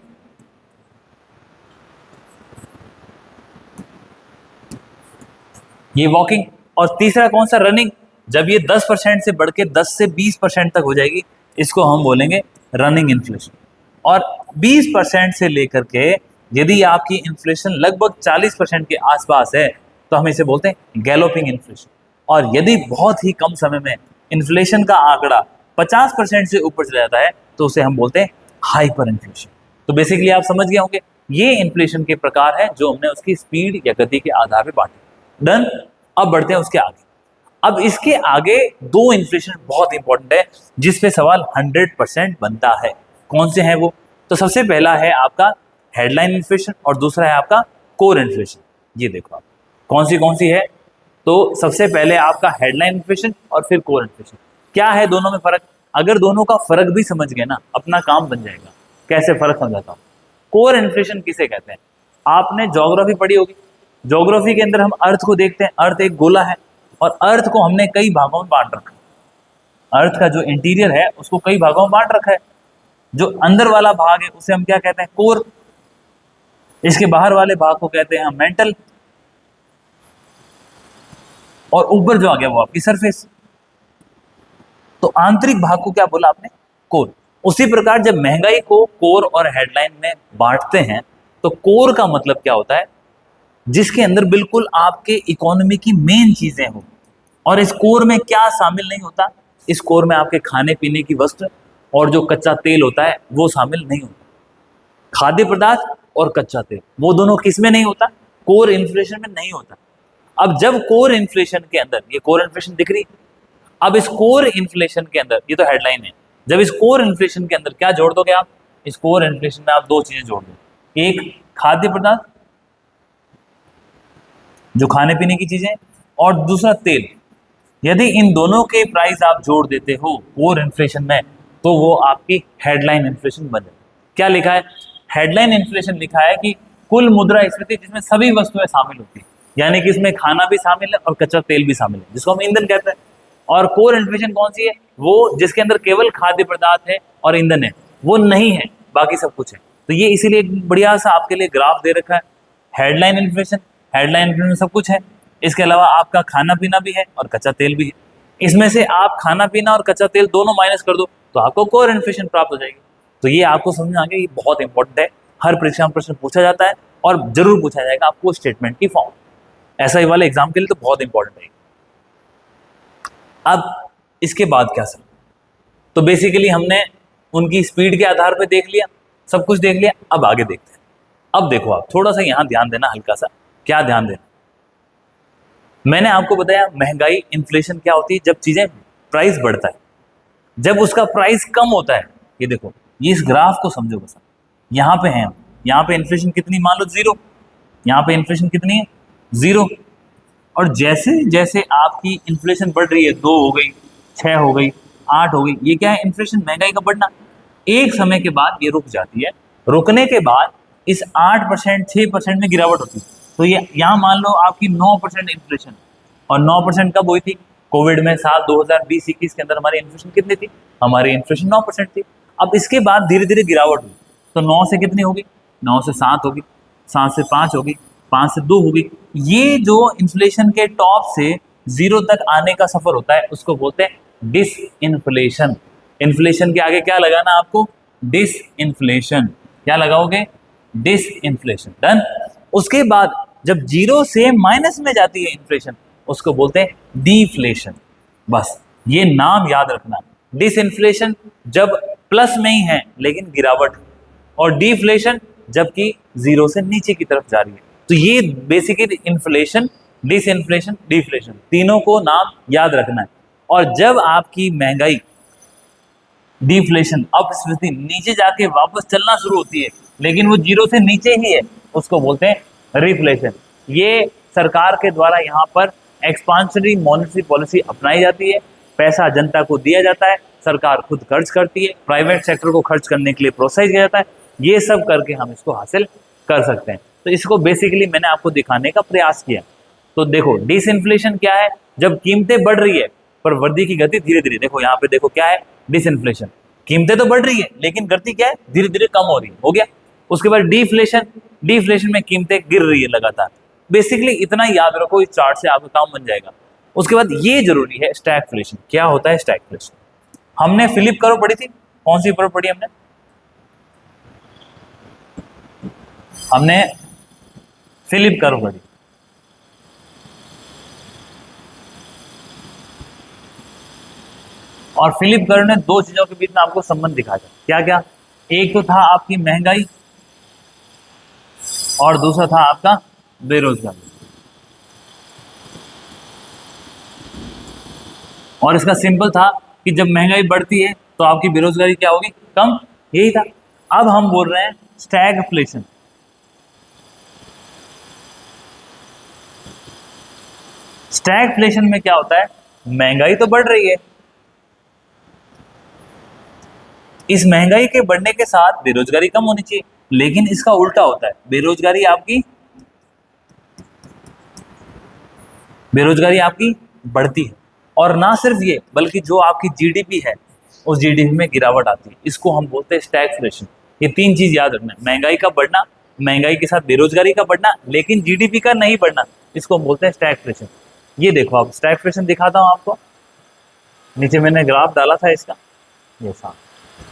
ये वॉकिंग। और तीसरा कौन सा? रनिंग। जब ये 10% से बढ़ के 10 से 20% तक हो जाएगी, इसको हम बोलेंगे रनिंग इन्फ्लेशन। और 20% से लेकर के यदि आपकी इन्फ्लेशन लगभग 40% के आसपास है, तो हम इसे बोलते हैं गैलोपिंग इन्फ्लेशन। और यदि बहुत ही कम समय में इन्फ्लेशन का आंकड़ा 50% से ऊपर चला जाता है, तो उसे हम बोलते हैं हाइपर इन्फ्लेशन। तो बेसिकली आप समझ गए होंगे, ये इन्फ्लेशन के प्रकार है जो हमने उसकी स्पीड या गति के आधार पर बांटे। डन। अब बढ़ते हैं उसके आगे। अब इसके आगे 2 इन्फ्लेशन बहुत इंपॉर्टेंट है, जिसपे सवाल 100% बनता है। कौन से हैं वो? तो सबसे पहला है आपका हेडलाइन इन्फ्लेशन और दूसरा है आपका कोर इन्फ्लेशन। ये देखो आप कौन सी है। तो सबसे पहले आपका हेडलाइन इन्फ्लेशन और फिर कोर इन्फ्लेशन। क्या है दोनों में फर्क? अगर दोनों का फर्क भी समझ गए ना, अपना काम बन जाएगा। कैसे फर्क समझाता हूं। कोर इन्फ्लेशन किसे कहते हैं? आपने ज्योग्राफी पढ़ी होगी। ज्योग्राफी के अंदर हम अर्थ को देखते हैं। अर्थ एक गोला है और अर्थ को हमने कई भागों में बांट रखा है। अर्थ का जो इंटीरियर है उसको कई भागों में बांट रखा है। जो अंदर वाला भाग है उसे हम क्या कहते हैं? कोर। इसके बाहर वाले भाग को कहते हैं हम मेंटल। और ऊपर जो आ गया वो आपकी सरफेस। तो आंतरिक भाग को क्या बोला आपने? कोर। उसी प्रकार जब महंगाई को कोर और हेडलाइन में बांटते हैं, तो कोर का मतलब क्या होता है? जिसके अंदर बिल्कुल आपके इकोनॉमी की मेन चीजें हो। और इस कोर में क्या शामिल नहीं होता? इस कोर में आपके खाने पीने की वस्तु और जो कच्चा तेल होता है वो शामिल नहीं होता। खाद्य पदार्थ और कच्चा तेल, वो दोनों किस में नहीं होता? कोर इन्फ्लेशन में नहीं होता। अब जब कोर इन्फ्लेशन के अंदर, ये कोर इन्फ्लेशन दिख रही, अब इस कोर इन्फ्लेशन के अंदर, ये तो हेडलाइन है, जब इस कोर इन्फ्लेशन के अंदर क्या जोड़ दोगे आप? इस कोर इन्फ्लेशन में आप 2 चीजें जोड़ दो। एक खाद्य पदार्थ, जो खाने पीने की चीजें, और दूसरा तेल। यदि इन दोनों के प्राइस आप जोड़ देते हो कोर इन्फ्लेशन में, तो वो आपकी हेडलाइन इन्फ्लेशन बन जाती है। क्या लिखा है? हेडलाइन इन्फ्लेशन लिखा है कि कुल मुद्रास्फीति जिसमें सभी वस्तुएं शामिल होती है, यानी कि इसमें खाना भी शामिल है और कच्चा तेल भी शामिल है, जिसको हम ईंधन कहते हैं। और कोर इन्फ्लेशन कौन सी है? वो जिसके अंदर केवल खाद्य पदार्थ है और ईंधन है, वो नहीं है, बाकी सब कुछ है। तो ये इसीलिए एक बढ़िया सा आपके लिए ग्राफ दे रखा है। हेडलाइन इन्फ्लेशन, हेडलाइन इन्फ्लेशन में सब कुछ है। इसके अलावा आपका खाना पीना भी है और कच्चा तेल भी है। इसमें से आप खाना पीना और कच्चा तेल दोनों माइनस कर दो तो आपको कोर इन्फ्लेशन प्राप्त हो जाएगी। तो ये आपको समझ में आ गया, ये बहुत इंपॉर्टेंट है। हर परीक्षा में प्रश्न पूछा जाता है और जरूर पूछा जाएगा आपको स्टेटमेंट की फॉर्म। ऐसा वाले एग्जाम के लिए तो बहुत इंपॉर्टेंट है। अब इसके बाद क्या सर? तो बेसिकली हमने उनकी स्पीड के आधार पर देख लिया, सब कुछ देख लिया। अब आगे देखते हैं। अब देखो आप थोड़ा सा यहां ध्यान देना, हल्का सा। क्या ध्यान देना? मैंने आपको बताया महंगाई, इन्फ्लेशन क्या होती है? जब चीजें प्राइस बढ़ता है, जब उसका प्राइस कम होता है। ये देखो, ये इस ग्राफ को समझो बस। यहाँ पे है, यहाँ पे इन्फ्लेशन कितनी, मान लो 0। यहाँ पे इन्फ्लेशन कितनी है? 0। और जैसे जैसे आपकी इन्फ्लेशन बढ़ रही है, 2 हो गई, 6 हो गई, 8 हो गई, ये क्या है? इन्फ्लेशन, महंगाई का बढ़ना। एक समय के बाद ये रुक जाती है। रुकने के बाद इस 8%, 6% में गिरावट होती है। तो ये यहाँ मान लो आपकी 9% इन्फ्लेशन, और 9% कब हुई थी? कोविड में साल 2020-21 के अंदर हमारी इन्फ्लेशन कितनी थी? हमारी इन्फ्लेशन 9% थी। अब इसके बाद धीरे धीरे गिरावट हुई, तो 9 से कितनी होगी? 9 से 7 होगी, 7 से 5 होगी, 5 से 2 होगी। ये जो इन्फ्लेशन के टॉप से 0 तक आने का सफर होता है, उसको बोलते हैं डिस इन्फ्लेशन। इन्फ्लेशन के आगे क्या लगाना आपको? Disinflation. क्या लगाओगे? Disinflation. डन। उसके बाद जब 0 से माइनस में जाती है इन्फ्लेशन, उसको बोलते हैं डीफ्लेशन। बस ये नाम याद रखना। डिस इन्फ्लेशन जब प्लस में ही है लेकिन गिरावट, और डीफ्लेशन जबकि 0 से नीचे की तरफ जा रही है। तो ये basically inflation, disinflation, deflation, तीनों को नाम याद रखना है। और जब आपकी महंगाई, डीफ्लेशन, अपस्फीति, नीचे जाके वापस चलना शुरू होती है लेकिन वो 0 से नीचे ही है, उसको बोलते हैं रिफ्लेशन। ये सरकार के द्वारा यहाँ पर एक्सपांशनरी मॉनेटरी पॉलिसी अपनाई जाती है। पैसा जनता को दिया जाता है, सरकार खुद खर्च करती है, प्राइवेट सेक्टर को खर्च करने के लिए प्रोत्साहित किया जाता है। ये सब करके हम इसको हासिल कर सकते हैं। तो इसको बेसिकली मैंने आपको दिखाने का प्रयास किया। तो देखो, डिसइन्फ्लेशन क्या है? जब कीमतें बढ़ रही है पर वृद्धि की गति धीरे धीरे, देखो यहाँ पे देखो क्या है? डिसइन्फ्लेशन। कीमतें तो बढ़ रही है लेकिन गति क्या है? धीरे धीरे कम हो रही है। हो गया। उसके बाद डीफ्लेशन। डीफ्लेशन में कीमतें गिर रही है लगातार। बेसिकली इतना याद रखो, इस चार्ट से आपका काम बन जाएगा। उसके बाद ये जरूरी है, स्टैगफ्लेशन। क्या होता है स्टैगफ्लेशन? हमने फिलिप कर्व पढ़ी थी। कौन सी कर्व पढ़ी हमने? हमने फिलिप कर्व पढ़ी। और फिलिप कर्व ने 2 चीजों के बीच में आपको संबंध दिखाया। क्या क्या? एक तो था आपकी महंगाई और दूसरा था आपका बेरोजगारी। और इसका सिंपल था कि जब महंगाई बढ़ती है तो आपकी बेरोजगारी क्या होगी? कम। यही था। अब हम बोल रहे हैं स्टैगफ्लेशन। स्टैगफ्लेशन में क्या होता है? महंगाई तो बढ़ रही है, इस महंगाई के बढ़ने के साथ बेरोजगारी कम होनी चाहिए, लेकिन इसका उल्टा होता है। बेरोजगारी आपकी बढ़ती है। और ना सिर्फ ये, बल्कि जो आपकी जीडीपी है उस जीडीपी में गिरावट आती है। इसको हम बोलते हैं स्टैगफ्लेशन। ये 3 चीज याद रखना है। महंगाई का बढ़ना, महंगाई के साथ बेरोजगारी का बढ़ना, लेकिन जीडीपी का नहीं बढ़ना, इसको हम बोलते हैं स्टैगफ्लेशन। ये देखो, आप स्टैगफ्लेशन दिखाता हूं आपको। नीचे मैंने ग्राफ डाला था इसका, ये साफ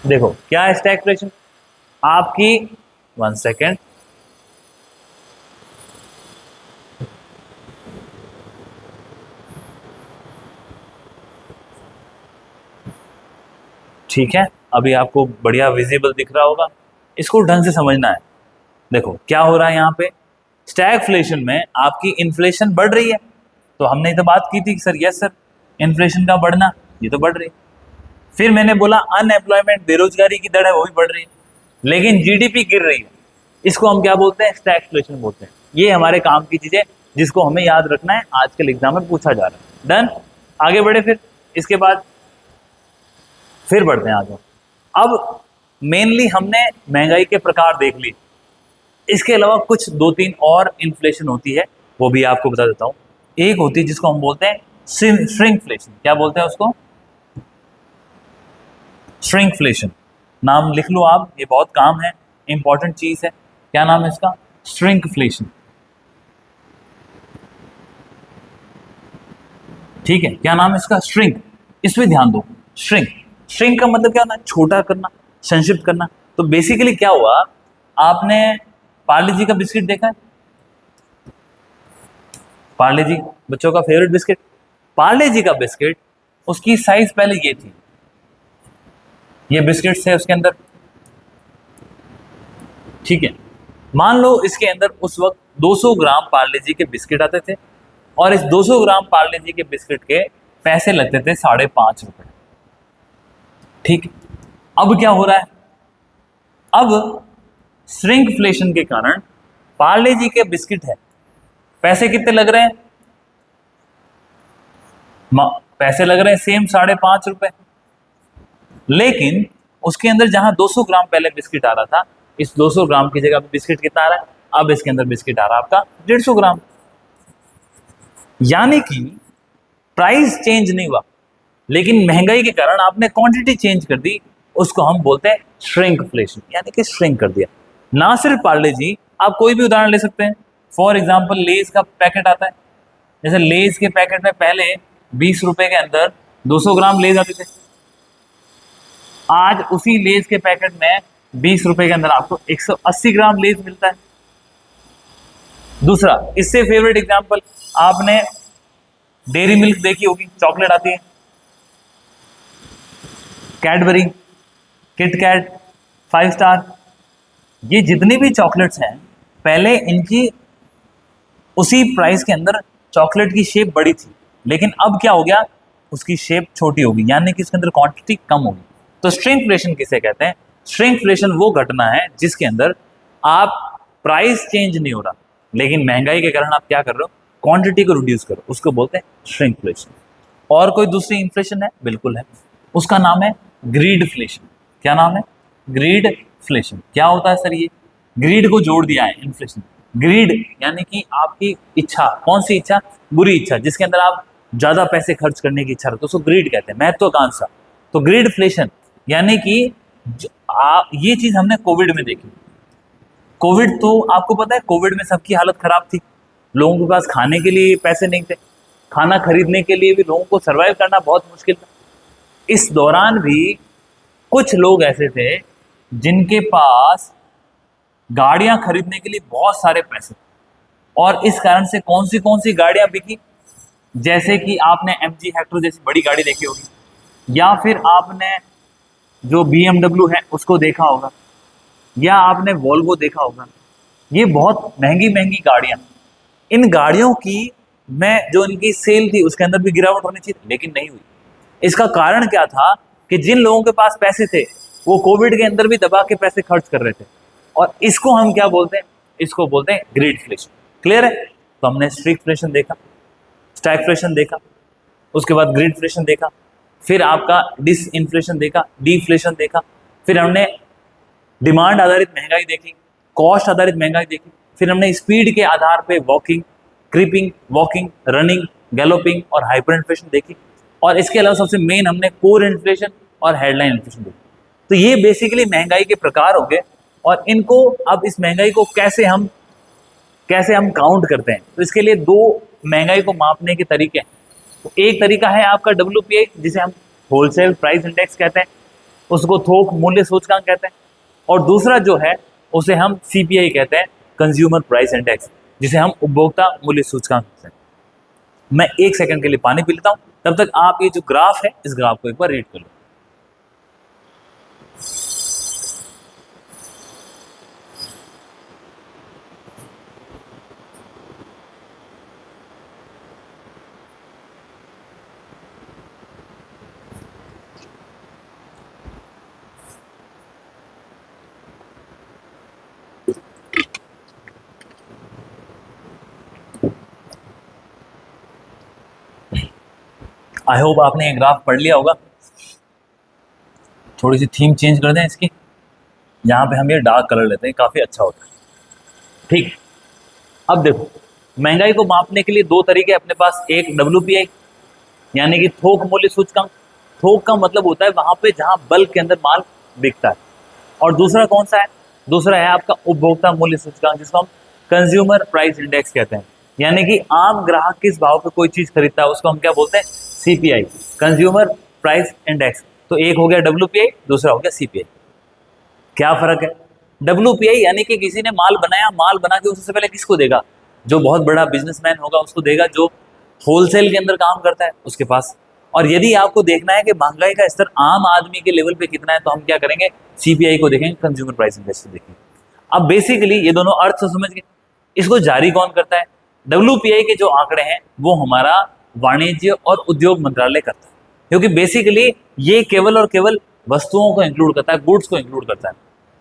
देखो क्या है स्टैगफ्लेशन आपकी। 1 सेकेंड। ठीक है, अभी आपको बढ़िया विजिबल दिख रहा होगा। इसको ढंग से समझना है। देखो क्या हो रहा है यहाँ पे। स्टैगफ्लेशन में आपकी इन्फ्लेशन बढ़ रही है, तो हमने तो बात की थी कि सर यस सर, इन्फ्लेशन का बढ़ना, ये तो बढ़ रही है। फिर मैंने बोला अनएम्प्लॉयमेंट, बेरोजगारी की दर है वो भी बढ़ रही है, लेकिन जीडीपी गिर रही है। इसको हम क्या बोलते हैं? स्टैगफ्लेशन बोलते हैं। ये हमारे काम की चीजें जिसको हमें याद रखना है, आजकल एग्जाम में पूछा जा रहा है। डन। आगे बढ़े फिर। इसके बाद फिर बढ़ते हैं आगे। अब मेनली हमने महंगाई के प्रकार देख लिए। इसके अलावा कुछ 2-3 और इन्फ्लेशन होती है, वो भी आपको बता देता हूं। एक होती है जिसको हम बोलते हैं श्रिंकफ्लेशन। क्या बोलते हैं उसको? श्रिंकफ्लेशन। नाम लिख लो आप, ये बहुत काम है, इंपॉर्टेंट चीज है। क्या नाम है इसका? श्रिंकफ्लेशन। ठीक है, क्या नाम है इसका? श्रिंक। इसमें ध्यान दो, श्रिंक। श्रिंक का मतलब क्या होना है? छोटा करना, संक्षिप्त करना। तो बेसिकली क्या हुआ, आपने पार्ले जी का बिस्किट देखा है? पार्ले जी बच्चों का फेवरेट बिस्किट। पार्ले जी का बिस्किट, उसकी साइज पहले ये थी, ये बिस्किट थे उसके अंदर, ठीक है। मान लो इसके अंदर उस वक्त 200 ग्राम पार्ले जी के बिस्किट आते थे, और इस 200 ग्राम पार्ले जी के बिस्किट के पैसे लगते थे 5.5 रुपए, ठीक है। अब क्या हो रहा है, अब श्रिंकफ्लेशन के कारण पार्ले जी के बिस्किट है, पैसे कितने लग रहे हैं, पैसे लग रहे हैं सेम 5.5 रुपए, लेकिन उसके अंदर जहां 200 ग्राम पहले बिस्किट आ रहा था, इस 200 ग्राम की जगह बिस्किट कितना आ रहा है, अब इसके अंदर बिस्किट आ रहा है आपका 150 ग्राम। यानी कि प्राइस चेंज नहीं हुआ, लेकिन महंगाई के कारण आपने क्वांटिटी चेंज कर दी, उसको हम बोलते हैं श्रिंकफ्लेशन, यानी कि श्रिंक कर दिया। ना सिर्फ पार्ले जी, आप कोई भी उदाहरण ले सकते हैं। फॉर एग्जाम्पल लेज का पैकेट आता है, जैसे लेज के पैकेट में पहले 20 रुपए के अंदर 200 ग्राम लेज आते थे, आज उसी लेज के पैकेट में 20 रुपए के अंदर आपको 180 ग्राम लेज मिलता है। दूसरा, इससे फेवरेट एग्जांपल, आपने डेयरी मिल्क देखी होगी, चॉकलेट आती है, कैडबरी, किटकैट, 5 स्टार, ये जितने भी चॉकलेट्स हैं, पहले इनकी उसी प्राइस के अंदर चॉकलेट की शेप बड़ी थी, लेकिन अब क्या हो गया, उसकी शेप छोटी होगी, यानी कि इसके अंदर क्वांटिटी कम होगी। तो श्रिंकफ्लेशन किसे कहते हैं, श्रिंकफ्लेशन वो घटना है जिसके अंदर आप प्राइस चेंज नहीं हो रहा, लेकिन महंगाई के कारण आप क्या कर रहे हो, क्वांटिटी को रिड्यूस करो, उसको बोलते हैं श्रिंकफ्लेशन। और कोई दूसरी इन्फ्लेशन है, बिल्कुल है, उसका नाम है ग्रीडफ्लेशन। क्या नाम है, ग्रीडफ्लेशन। क्या होता है सर, ये ग्रीड को जोड़ दिया है इन्फ्लेशन। ग्रीड यानी कि आपकी इच्छा, कौन सी इच्छा, बुरी इच्छा, जिसके अंदर आप ज्यादा पैसे खर्च करने की इच्छा रखते हो, उसको ग्रीड कहते हैं, महत्वाकांक्षा। तो ग्रीडफ्लेशन यानी कि ये चीज हमने कोविड में देखी। कोविड तो आपको पता है, कोविड में सबकी हालत खराब थी, लोगों के पास खाने के लिए पैसे नहीं थे, खाना खरीदने के लिए भी लोगों को सरवाइव करना बहुत मुश्किल था। इस दौरान भी कुछ लोग ऐसे थे जिनके पास गाड़ियां खरीदने के लिए बहुत सारे पैसे, और इस कारण से कौन सी गाड़ियां बिकी, जैसे कि आपने MG हेक्टर जैसी बड़ी गाड़ी देखी होगी, या फिर आपने जो BMW है उसको देखा होगा, या आपने वोल्वो देखा होगा। ये बहुत महंगी महंगी गाड़ियां, इन गाड़ियों की में जो इनकी सेल थी उसके अंदर भी गिरावट होनी चाहिए, लेकिन नहीं हुई। इसका कारण क्या था कि जिन लोगों के पास पैसे थे वो कोविड के अंदर भी दबा के पैसे खर्च कर रहे थे, और इसको हम क्या बोलते हैं, इसको बोलते हैं ग्रीडफ्लेशन। क्लियर है। तो हमने स्ट्रिकफ्लेशन देखा, स्टैगफ्लेशन देखा, उसके बाद ग्रीडफ्लेशन देखा, फिर आपका डिसइंफ्लेशन देखा, डीफ्लेशन देखा, फिर हमने डिमांड आधारित महंगाई देखी, कॉस्ट आधारित महंगाई देखी, फिर हमने स्पीड के आधार पे walking, creeping, walking, running, galloping और हाइपर इन्फ्लेशन देखी, और इसके अलावा सबसे मेन हमने कोर इन्फ्लेशन और हेडलाइन इन्फ्लेशन देखी। तो ये बेसिकली महंगाई के प्रकार हो गए, और इनको अब इस महंगाई को कैसे हम काउंट करते हैं, तो इसके लिए दो महंगाई को मापने के तरीके हैं। तो एक तरीका है आपका WPI, जिसे हम होलसेल प्राइस इंडेक्स कहते हैं, उसको थोक मूल्य सूचकांक कहते हैं, और दूसरा जो है उसे हम CPI कहते हैं, कंज्यूमर प्राइस इंडेक्स, जिसे हम उपभोक्ता मूल्य सूचकांक कहते हैं। मैं 1 सेकंड के लिए पानी पी लेता हूं, तब तक आप ये जो ग्राफ है इस ग्राफ को एक बार रीड कर लो। आई होप आपने ये ग्राफ पढ़ लिया होगा। थोड़ी सी थीम चेंज कर दें इसकी, यहाँ पे हम ये डार्क कलर लेते हैं, काफ़ी अच्छा होता है। ठीक, अब देखो, महंगाई को मापने के लिए दो तरीके अपने पास, एक WPI यानी कि थोक मूल्य सूचकांक, थोक का मतलब होता है वहां पे जहां बल्क के अंदर माल बिकता है, और दूसरा कौन सा है, दूसरा है आपका उपभोक्ता मूल्य सूचकांक, जिसको हम कंज्यूमर प्राइस इंडेक्स कहते हैं, यानी कि आम ग्राहक किस भाव पे कोई चीज खरीदता है उसको हम क्या बोलते हैं, CPI, कंज्यूमर प्राइस इंडेक्स। तो एक हो गया WPI, दूसरा हो गया CPI। क्या फर्क है, WPI यानी कि किसी ने माल बनाया, माल बना के उससे पहले किसको देगा, जो बहुत बड़ा बिजनेसमैन होगा उसको देगा, जो होलसेल के अंदर काम करता है उसके पास। और यदि आपको देखना है कि महंगाई का स्तर आम आदमी के लेवल पे कितना है, तो हम क्या करेंगे, सीपीआई को देखेंगे, कंज्यूमर प्राइस इंडेक्स को देखेंगे। अब बेसिकली ये दोनों अर्थ तो समझ गए। इसको जारी कौन करता है? डब्ल्यूपीआई के जो आंकड़े हैं वो हमारा वाणिज्य और उद्योग मंत्रालय करता है, क्योंकि बेसिकली ये केवल और केवल वस्तुओं को इंक्लूड करता है, गुड्स को इंक्लूड करता है।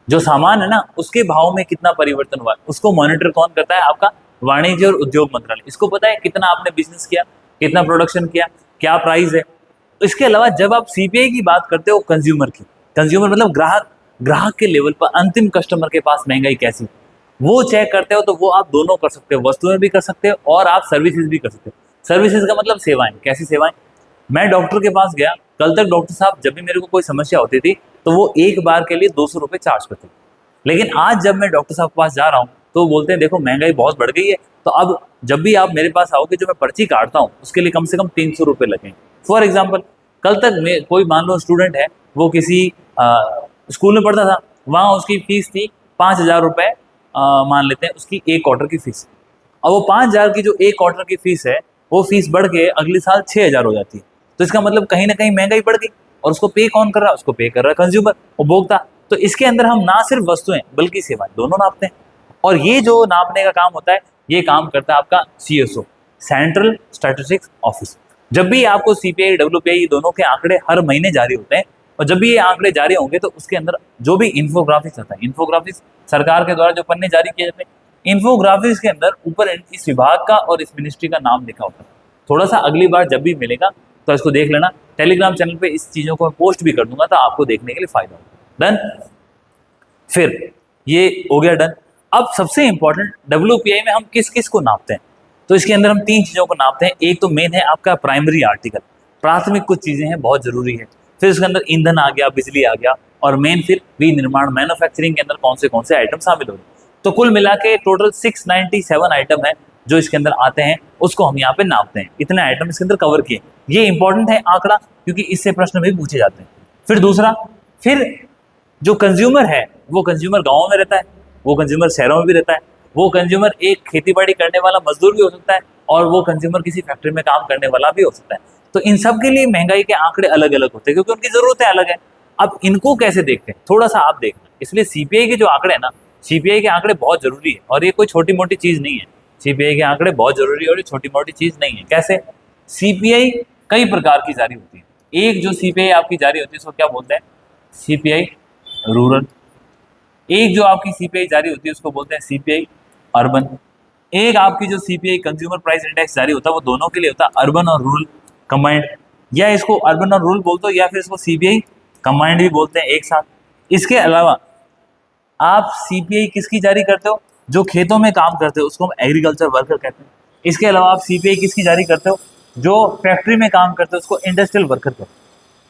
जो सामान है ना उसके भाव में कितना परिवर्तन हुआ है उसको मॉनिटर कौन करता है? आपका वाणिज्य और उद्योग मंत्रालय। इसको पता है कितना आपने बिजनेस किया, कितना प्रोडक्शन किया, क्या प्राइस है। इसके अलावा जब आप सीपीआई की बात करते हो कंज्यूमर की, कंज्यूमर मतलब ग्राहक, ग्राहक के लेवल पर अंतिम कस्टमर के पास महंगाई कैसी, वो चेक करते हो। तो वो आप दोनों कर सकते हो, वस्तुएं भी कर सकते हो और आप सर्विसेज भी कर सकते हो। सर्विसेज का मतलब सेवाएं। कैसी सेवाएं? मैं डॉक्टर के पास गया, कल तक डॉक्टर साहब जब भी मेरे को कोई समस्या होती थी तो वो एक बार के लिए 200 रुपये चार्ज करते थे। लेकिन आज जब मैं डॉक्टर साहब के पास जा रहा हूँ तो वो बोलते हैं देखो महंगाई बहुत बढ़ गई है, तो अब जब भी आप मेरे पास आओगे जो मैं पर्ची काटता हूँ उसके लिए कम से कम 300 रुपये लगेंगे। फॉर एग्जाम्पल, कल तक कोई मान लो स्टूडेंट है, वो किसी स्कूल में पढ़ता था, वहाँ उसकी फीस थी 5,000 रुपये, मान लेते हैं उसकी एक क्वार्टर की फीस। अब वो 5,000 की जो एक क्वार्टर की फीस है वो फीस बढ़ के अगले साल 6,000 हो जाती है। तो इसका मतलब कहीं ना कहीं महंगाई बढ़ गई। और उसको पे कौन कर रहा है? उसको पे कर रहा है कंज्यूमर, उपभोक्ता। तो इसके अंदर हम ना सिर्फ वस्तुएं बल्कि सेवाएं दोनों नापते हैं। और ये जो नापने का काम होता है ये काम करता है आपका सीएसओ, सेंट्रल स्टैटिस्टिक्स ऑफिस। जब भी आपको सीपीआई डब्ल्यूपीआई दोनों के आंकड़े हर महीने जारी होते हैं, और जब भी ये आंकड़े जारी होंगे तो उसके अंदर जो भी इन्फोग्राफिक्स आता है, इन्फोग्राफिक्स सरकार के द्वारा जो पन्ने जारी किए जाते हैं, इन्फोग्राफिक्स के अंदर ऊपर इस विभाग का और इस मिनिस्ट्री का नाम लिखा होता है। थोड़ा सा अगली बार जब भी मिलेगा तो इसको देख लेना। टेलीग्राम चैनल पे इस चीज़ों को मैं पोस्ट भी कर दूंगा तो आपको देखने के लिए फायदा होगा। डन। फिर ये हो गया डन। अब सबसे इंपॉर्टेंट, डब्ल्यूपीआई में हम किस किस को नापते हैं? तो इसके अंदर हम 3 चीज़ों को नापते हैं। एक तो मेन है आपका प्राइमरी आर्टिकल, प्राथमिक कुछ चीज़ें हैं बहुत जरूरी है। फिर इसके अंदर ईंधन आ गया, बिजली आ गया, और मेन फिर विनिर्माण मैन्युफैक्चरिंग के अंदर कौन से आइटम शामिल हो रहे हैं। तो कुल मिला के टोटल 697 आइटम है जो इसके अंदर आते हैं, उसको हम यहाँ पे नापते हैं। इतने आइटम इसके अंदर कवर किए। ये इंपॉर्टेंट है आंकड़ा, क्योंकि इससे प्रश्न भी पूछे जाते हैं। फिर दूसरा, फिर जो कंज्यूमर है वो कंज्यूमर गाँव में रहता है, वो कंज्यूमर शहरों में भी रहता है, वो कंज्यूमर एक खेती बाड़ी करने वाला मजदूर भी हो सकता है, और वो कंज्यूमर किसी फैक्ट्री में काम करने वाला भी हो सकता है। तो इन सब के लिए महंगाई के आंकड़े अलग अलग होते हैं, क्योंकि उनकी जरूरतें अलग है। अब इनको कैसे देखते हैं थोड़ा सा आप देखना। इसलिए सीपीआई के जो आंकड़े हैं ना, सीपीआई के आंकड़े बहुत जरूरी है, और ये कोई छोटी मोटी चीज नहीं है। सीपीआई के आंकड़े बहुत जरूरी है और ये छोटी मोटी चीज नहीं है। कैसे? सीपीआई कई प्रकार की जारी होती है। एक जो सीपीआई आपकी जारी होती है उसको क्या बोलते हैं? CPI rural. एक जो आपकी सीपीआई जारी होती है उसको बोलते हैं सीपीआई अर्बन। एक आपकी जो सीपीआई कंज्यूमर प्राइस इंडेक्स जारी होता है वो दोनों के लिए होता है, अर्बन और रूरल कंबाइंड। या इसको अर्बन और रूरल बोलते हो, या फिर इसको सीपीआई कंबाइंड भी बोलते हैं एक साथ। इसके अलावा आप सीपीआई किसकी जारी करते हो? जो खेतों में काम करते हो उसको हम एग्रीकल्चर वर्कर कहते हैं। इसके अलावा आप सीपीआई किसकी जारी करते हो? जो फैक्ट्री में काम करते हो उसको इंडस्ट्रियल वर्कर कहते हैं।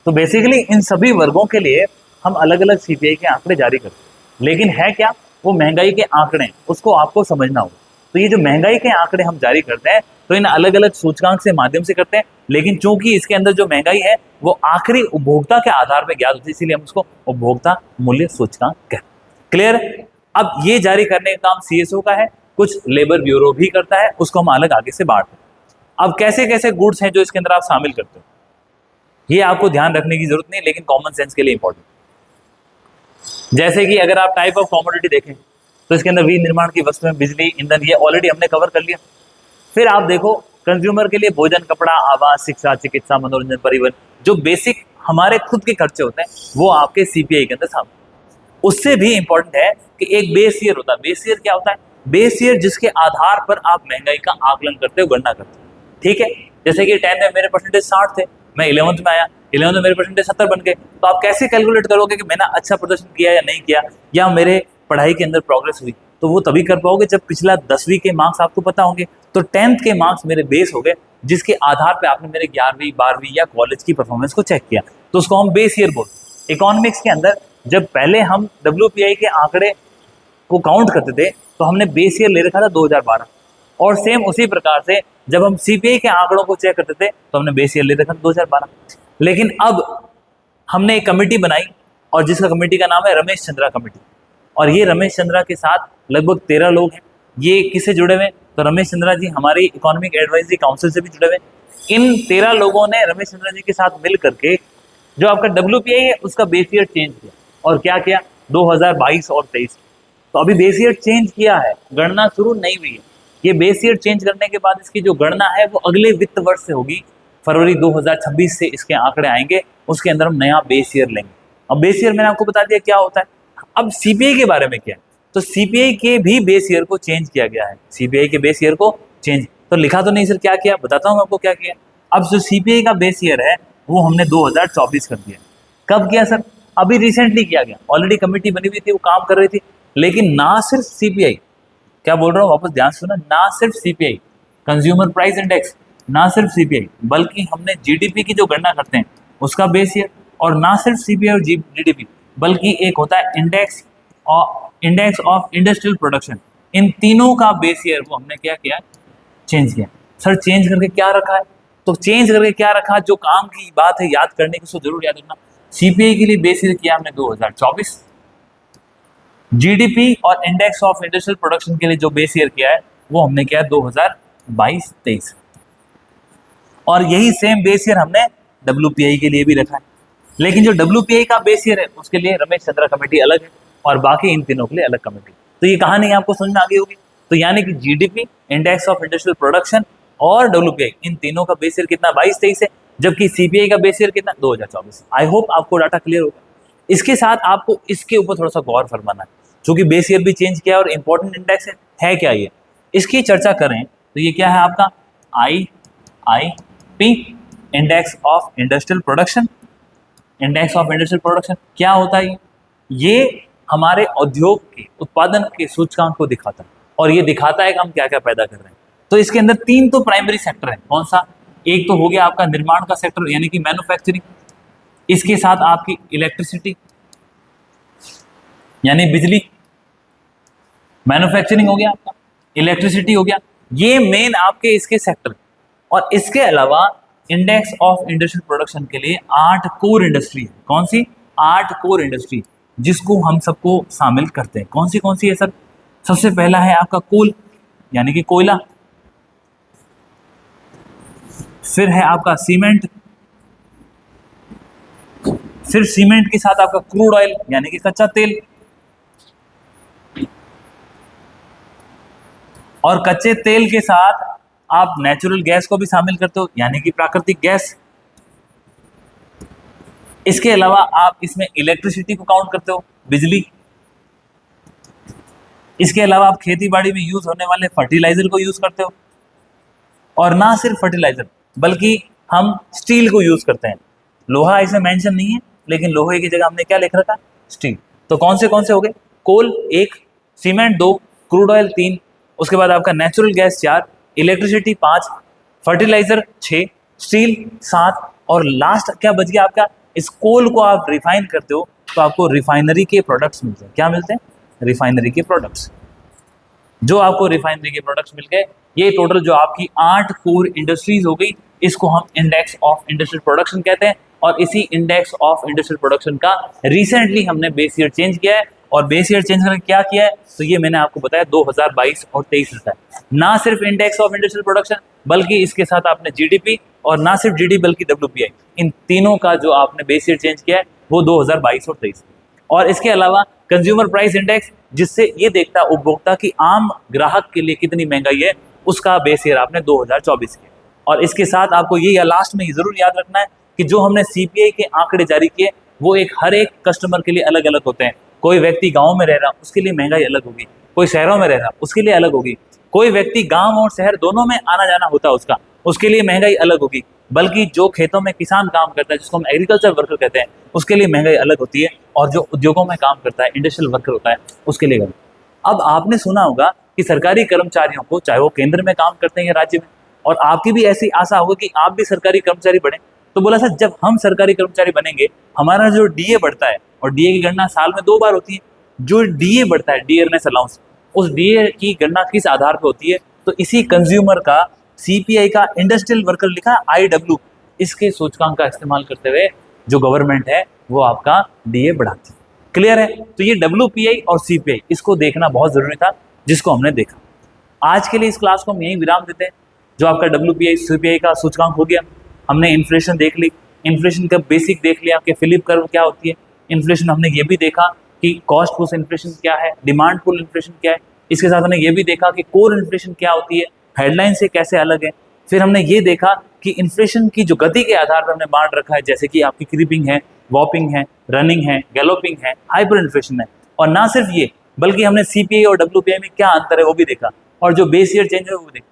तो बेसिकली इन सभी वर्गों के लिए हम अलग अलग सीपीआई के आंकड़े जारी करते हैं। लेकिन है क्या? वो महंगाई के आंकड़े हैं, उसको आपको समझना होगा। तो ये जो महंगाई के आंकड़े हम जारी करते हैं तो इन अलग अलग सूचकांक से माध्यम से करते हैं, लेकिन चूंकि इसके अंदर जो महंगाई है वो आखिरी उपभोक्ता के आधार पर ज्ञात होती है, इसीलिए हम उसको उपभोक्ता मूल्य सूचकांक कहते हैं। क्लियर? अब ये जारी करने का काम सीएसओ का है, कुछ लेबर ब्यूरो भी करता है, उसको हम अलग आगे से बांटते हैं। अब कैसे कैसे गुड्स हैं जो इसके अंदर आप शामिल करते हो, ये आपको ध्यान रखने की जरूरत नहीं, लेकिन कॉमन सेंस के लिए इंपॉर्टेंट। जैसे कि अगर आप टाइप ऑफ कॉमोडिटी देखें तो इसके अंदर विनिर्माण की वस्तुएं, बिजली, ईंधन, ये ऑलरेडी हमने कवर कर लिया। फिर आप देखो कंज्यूमर के लिए भोजन, कपड़ा, आवास, शिक्षा, चिकित्सा, मनोरंजन, परिवहन, जो बेसिक हमारे खुद के खर्चे होते हैं वो आपके सीपीआई के अंदर शामिल। उससे भी इंपॉर्टेंट है कि एक बेस ईयर होता है। बेस ईयर क्या होता है? बेस ईयर जिसके आधार पर आप महंगाई का आकलन करते हो, गणना करते हो। ठीक है? जैसे कि 10th में मेरे परसेंटेज 60 थे, मैं 11th में आया, 11th में मेरे परसेंटेज 70 बन गए, तो आप कैसे कैलकुलेट करोगे कि मैंने अच्छा प्रदर्शन किया या नहीं किया, या मेरे पढ़ाई के अंदर प्रोग्रेस हुई? तो वो तभी कर पाओगे जब पिछला 10वीं के मार्क्स आपको पता होंगे। तो 10th के मार्क्स मेरे बेस हो गए, जिसके आधार पर आपने मेरे 11वीं 12वीं या कॉलेज की परफॉर्मेंस को चेक किया, तो उसको हम बेस ईयर बोलते हैं। इकोनॉमिक्स के अंदर जब पहले हम डब्ल्यूपीआई के आंकड़े को काउंट करते थे तो हमने बेस ईयर ले रखा था 2012, और सेम उसी प्रकार से जब हम सीपीआई के आंकड़ों को चेक करते थे तो हमने बेस ईयर ले रखा था 2012। लेकिन अब हमने एक कमेटी बनाई, और जिसका कमेटी का नाम है रमेश चंद्रा कमेटी, और ये रमेश चंद्रा के साथ लगभग 13 लोग हैं। ये किससे जुड़े हुए हैं? तो रमेश चंद्रा जी हमारी इकोनॉमिक एडवाइजरी काउंसिल से भी जुड़े हुए हैं। इन 13 लोगों ने रमेश चंद्रा जी के साथ मिल करके जो आपका WPI है उसका बेस ईयर चेंज किया। और क्या किया, 2022 और 23। तो अभी बेस ईयर चेंज किया है, गणना शुरू नहीं हुई है। ये बेस ईयर चेंज करने के बाद इसकी जो गणना है वो अगले वित्त वर्ष से होगी। फरवरी 2026 से इसके आंकड़े आएंगे, उसके अंदर हम नया बेस ईयर लेंगे। अब बेस ईयर मैंने आपको बता दिया क्या होता है। अब CPI के बारे में क्या है, तो CPI के भी बेस ईयर को चेंज किया गया है। CPI के बेस ईयर को चेंज तो लिखा तो नहीं सर, क्या किया बताता हूँ आपको क्या किया। अब जो CPI का बेस ईयर है वो हमने 2024 कर दिया। कब किया सर, अभी रिसेंटली किया गया। ऑलरेडी कमेटी बनी हुई थी, वो काम कर रही थी। लेकिन ना सिर्फ CPI, क्या बोल रहा हूँ वापस ध्यान सुना, ना सिर्फ CPI कंज्यूमर प्राइस इंडेक्स, ना सिर्फ CPI बल्कि हमने GDP की जो गणना करते हैं उसका बेस ईयर, और ना सिर्फ CPI और GDP बल्कि एक होता है इंडेक्स ऑफ इंडस्ट्रियल प्रोडक्शन। इन तीनों का बेस ईयर वो हमने क्या किया, चेंज किया। सर चेंज करके क्या रखा है, तो चेंज करके क्या रखा, जो काम की बात है याद करने की उसको जरूर याद रखना। CPI के लिए बेस ईयर किया हमने 2024, GDP और इंडेक्स ऑफ इंडस्ट्रियल प्रोडक्शन के लिए जो बेस ईयर किया है वो हमने किया 2022-23, और यही सेम बेस ईयर हमने WPI के लिए भी रखा है। लेकिन जो WPI का बेस ईयर है उसके लिए रमेश चंद्रा कमेटी अलग है और बाकी इन तीनों के लिए अलग कमेटी। तो ये कहानी आपको समझ में आ गई होगी। तो यानी कि GDP, index of industrial production और WPI, इन तीनों का बेस ईयर कितना 22-23 है, जबकि CPI का बेस ईयर कितना 2024। आई होप आपको डाटा क्लियर होगा। इसके साथ आपको इसके ऊपर थोड़ा सा गौर फरमाना है, क्योंकि बेस ईयर भी चेंज किया और इंपॉर्टेंट इंडेक्स है क्या ये, इसकी चर्चा करें तो ये क्या है आपका IIP, index of industrial production. Index of industrial production क्या होता है, ये हमारे उद्योग के उत्पादन के सूचकांक को दिखाता है, और ये दिखाता है कि हम क्या क्या पैदा कर रहे हैं। तो इसके अंदर 3 तो प्राइमरी सेक्टर है। कौन सा, एक तो हो गया आपका निर्माण का सेक्टर यानी कि मैन्युफैक्चरिंग, इसके साथ आपकी इलेक्ट्रिसिटी यानी बिजली, मैन्युफैक्चरिंग हो गया आपका, इलेक्ट्रिसिटी हो गया, ये मेन आपके इसके सेक्टर। और इसके अलावा इंडेक्स ऑफ इंडस्ट्रियल प्रोडक्शन के लिए 8 कोर इंडस्ट्री है। कौन सी, 8 कोर इंडस्ट्री जिसको हम सबको शामिल करते हैं। कौन सी है सर, सबसे पहला है आपका कोल यानी कि कोयला, फिर है आपका सीमेंट, फिर सीमेंट के साथ आपका क्रूड ऑयल यानी कि कच्चा तेल, और कच्चे तेल के साथ आप नेचुरल गैस को भी शामिल करते हो यानी कि प्राकृतिक गैस। इसके अलावा आप इसमें इलेक्ट्रिसिटी को काउंट करते हो, बिजली। इसके अलावा आप खेती बाड़ी में यूज होने वाले फर्टिलाइजर को यूज करते हो, और ना सिर्फ फर्टिलाइजर बल्कि हम स्टील को यूज करते हैं। लोहा इसमें मेंशन नहीं है, लेकिन लोहे की जगह हमने क्या लिख रखा, स्टील। तो कौन से हो गए, कोल 1, सीमेंट 2, क्रूड ऑयल 3, उसके बाद आपका natural gas 4, electricity 5, fertiliser 6, steel 7, और लास्ट क्या बच गया आपका, इस कोल को आप रिफाइन करते हो तो आपको रिफाइनरी के प्रोडक्ट्स मिलते हैं। क्या मिलते हैं, रिफाइनरी के प्रोडक्ट्स। जो आपको रिफाइनरी के प्रोडक्ट्स मिल गए, ये टोटल जो आपकी 8 कोर इंडस्ट्रीज हो गई, इसको हम इंडेक्स ऑफ इंडस्ट्रियल प्रोडक्शन कहते हैं। और इसी इंडेक्स ऑफ इंडस्ट्रियल प्रोडक्शन का रिसेंटली हमने बेस ईयर चेंज किया है, और बेस ईयर चेंज करके क्या किया है, तो ये मैंने आपको बताया 2022 और 23 रहता है। ना सिर्फ इंडेक्स ऑफ इंडस्ट्रियल प्रोडक्शन बल्कि इसके साथ आपने GDP, और ना सिर्फ GDP बल्कि WPI, इन तीनों का जो आपने बेस ईयर चेंज किया है वो 2022 और 23। और इसके अलावा कंज्यूमर प्राइस इंडेक्स, जिससे ये देखता है उपभोक्ता की आम ग्राहक के लिए कितनी महंगाई है, उसका बेस ईयर आपने 2024 किया। और इसके साथ आपको ये या लास्ट में ये जरूर याद रखना है कि जो हमने CPI के आंकड़े जारी किए वो हर एक कस्टमर के लिए अलग अलग होते हैं। कोई व्यक्ति गांव में रह रहा उसके लिए महंगाई अलग होगी, कोई शहरों में रह रहा उसके लिए अलग होगी, कोई व्यक्ति गांव और शहर दोनों में आना जाना होता है उसके लिए महंगाई अलग होगी, बल्कि जो खेतों में किसान काम करता है जिसको हम एग्रीकल्चर वर्कर कहते हैं उसके लिए महंगाई अलग होती है, और जो उद्योगों में काम करता है इंडस्ट्रियल वर्कर होता है उसके लिए अलग। अब आपने सुना होगा कि सरकारी कर्मचारियों को, चाहे वो केंद्र में काम करते हैं या राज्य में, और आपकी भी ऐसी आशा होगी कि आप भी सरकारी कर्मचारी बने, तो बोला सर जब हम सरकारी कर्मचारी बनेंगे हमारा जो DA बढ़ता है, और DA की गणना साल में 2 बार होती है, जो DA बढ़ता है डियरनेस अलाउंस, उस DA की गणना किस आधार पर होती है, तो इसी कंज्यूमर का CPI का इंडस्ट्रियल वर्कर लिखा IW, इसके सूचकांक का इस्तेमाल करते हुए जो गवर्नमेंट है वो आपका DA बढ़ाती है। क्लियर है, तो ये WPI और CPI इसको देखना बहुत जरूरी था, जिसको हमने देखा। आज के लिए इस क्लास को हम यहीं विराम देते हैं। जो आपका WPI CPI का सूचकांक हो गया, हमने इन्फ्लेशन देख ली, इन्फ्लेशन का बेसिक देख लिया कि फिलिप कर्व क्या होती है। इन्फ्लेशन हमने ये भी देखा कि कॉस्ट पुश इन्फ्लेशन क्या है, डिमांड पुल इन्फ्लेशन क्या है। इसके साथ हमने ये भी देखा कि कोर इन्फ्लेशन क्या होती है, हेडलाइन से कैसे अलग है। फिर हमने ये देखा कि इन्फ्लेशन की जो गति के आधार पर हमने बांट रखा है, जैसे कि आपकी क्रीपिंग है, वॉपिंग है, रनिंग है, गैलोपिंग है, हाइपर इन्फ्लेशन है। और ना सिर्फ ये, बल्कि हमने CPI और WPI में क्या अंतर है वो भी देखा, और जो बेस ईयर चेंज है वो देखा।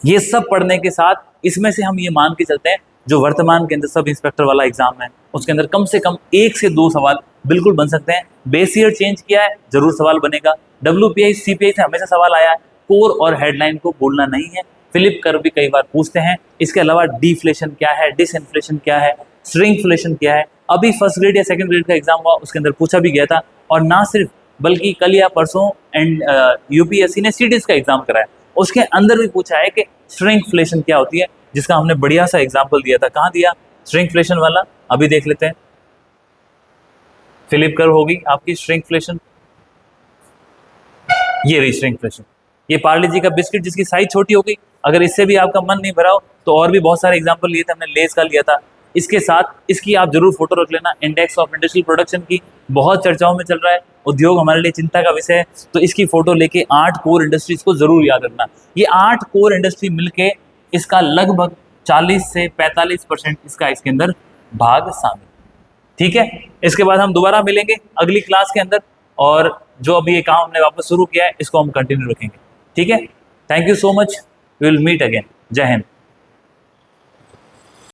ये सब पढ़ने के साथ इसमें से हम ये मान के चलते हैं जो वर्तमान के अंदर सब इंस्पेक्टर वाला एग्जाम है उसके अंदर कम से कम 1 से 2 सवाल बिल्कुल बन सकते हैं। बेस ईयर चेंज किया है, जरूर सवाल बनेगा। WPI CPI से हमेशा सवाल आया है, कोर और हेडलाइन को भूलना नहीं है। फिलिप कर्व भी कई बार पूछते हैं। इसके अलावा डिफ्लेशन क्या है, डिसइन्फ्लेशन क्या है, श्रिंकफ्लेशन क्या है। अभी फर्स्ट ग्रेड या सेकंड ग्रेड का एग्जाम हुआ, उसके अंदर पूछा भी गया था। और ना सिर्फ, बल्कि कल या परसों एंड UPSC ने CDS का एग्जाम कराया, उसके अंदर भी पूछा है कि श्रिंकफ्लेशन क्या होती है, जिसका हमने बढ़िया सा एग्जाम्पल दिया था। कहाँ दिया श्रिंकफ्लेशन वाला, अभी देख लेते हैं। फिलिप कर्व होगी आपकी श्रिंकफ्लेशन, ये रही श्रिंकफ्लेशन। ये पार्ले जी का बिस्किट जिसकी साइज छोटी हो गई, अगर इससे भी आपका मन नहीं भरा हो तो और भी बहुत सारे एग्जाम्पल लिए थे हमने, लेस का लिया था। इसके साथ इसकी आप जरूर फोटो रख लेना। इंडेक्स ऑफ इंडस्ट्रियल प्रोडक्शन की बहुत चर्चाओं में चल रहा है, उद्योग हमारे लिए चिंता का विषय है, तो इसकी फोटो लेके 8 कोर इंडस्ट्रीज को जरूर याद रखना। ये 8 कोर इंडस्ट्री मिलके इसका लगभग 40 से 45% इसका इसके अंदर भाग शामिल। ठीक है, इसके बाद हम दोबारा मिलेंगे अगली क्लास के अंदर, और जो अभी ये काम हमने वापस शुरू किया है इसको हम कंटिन्यू रखेंगे। ठीक है, thank you so much, we will meet again. जय हिंद।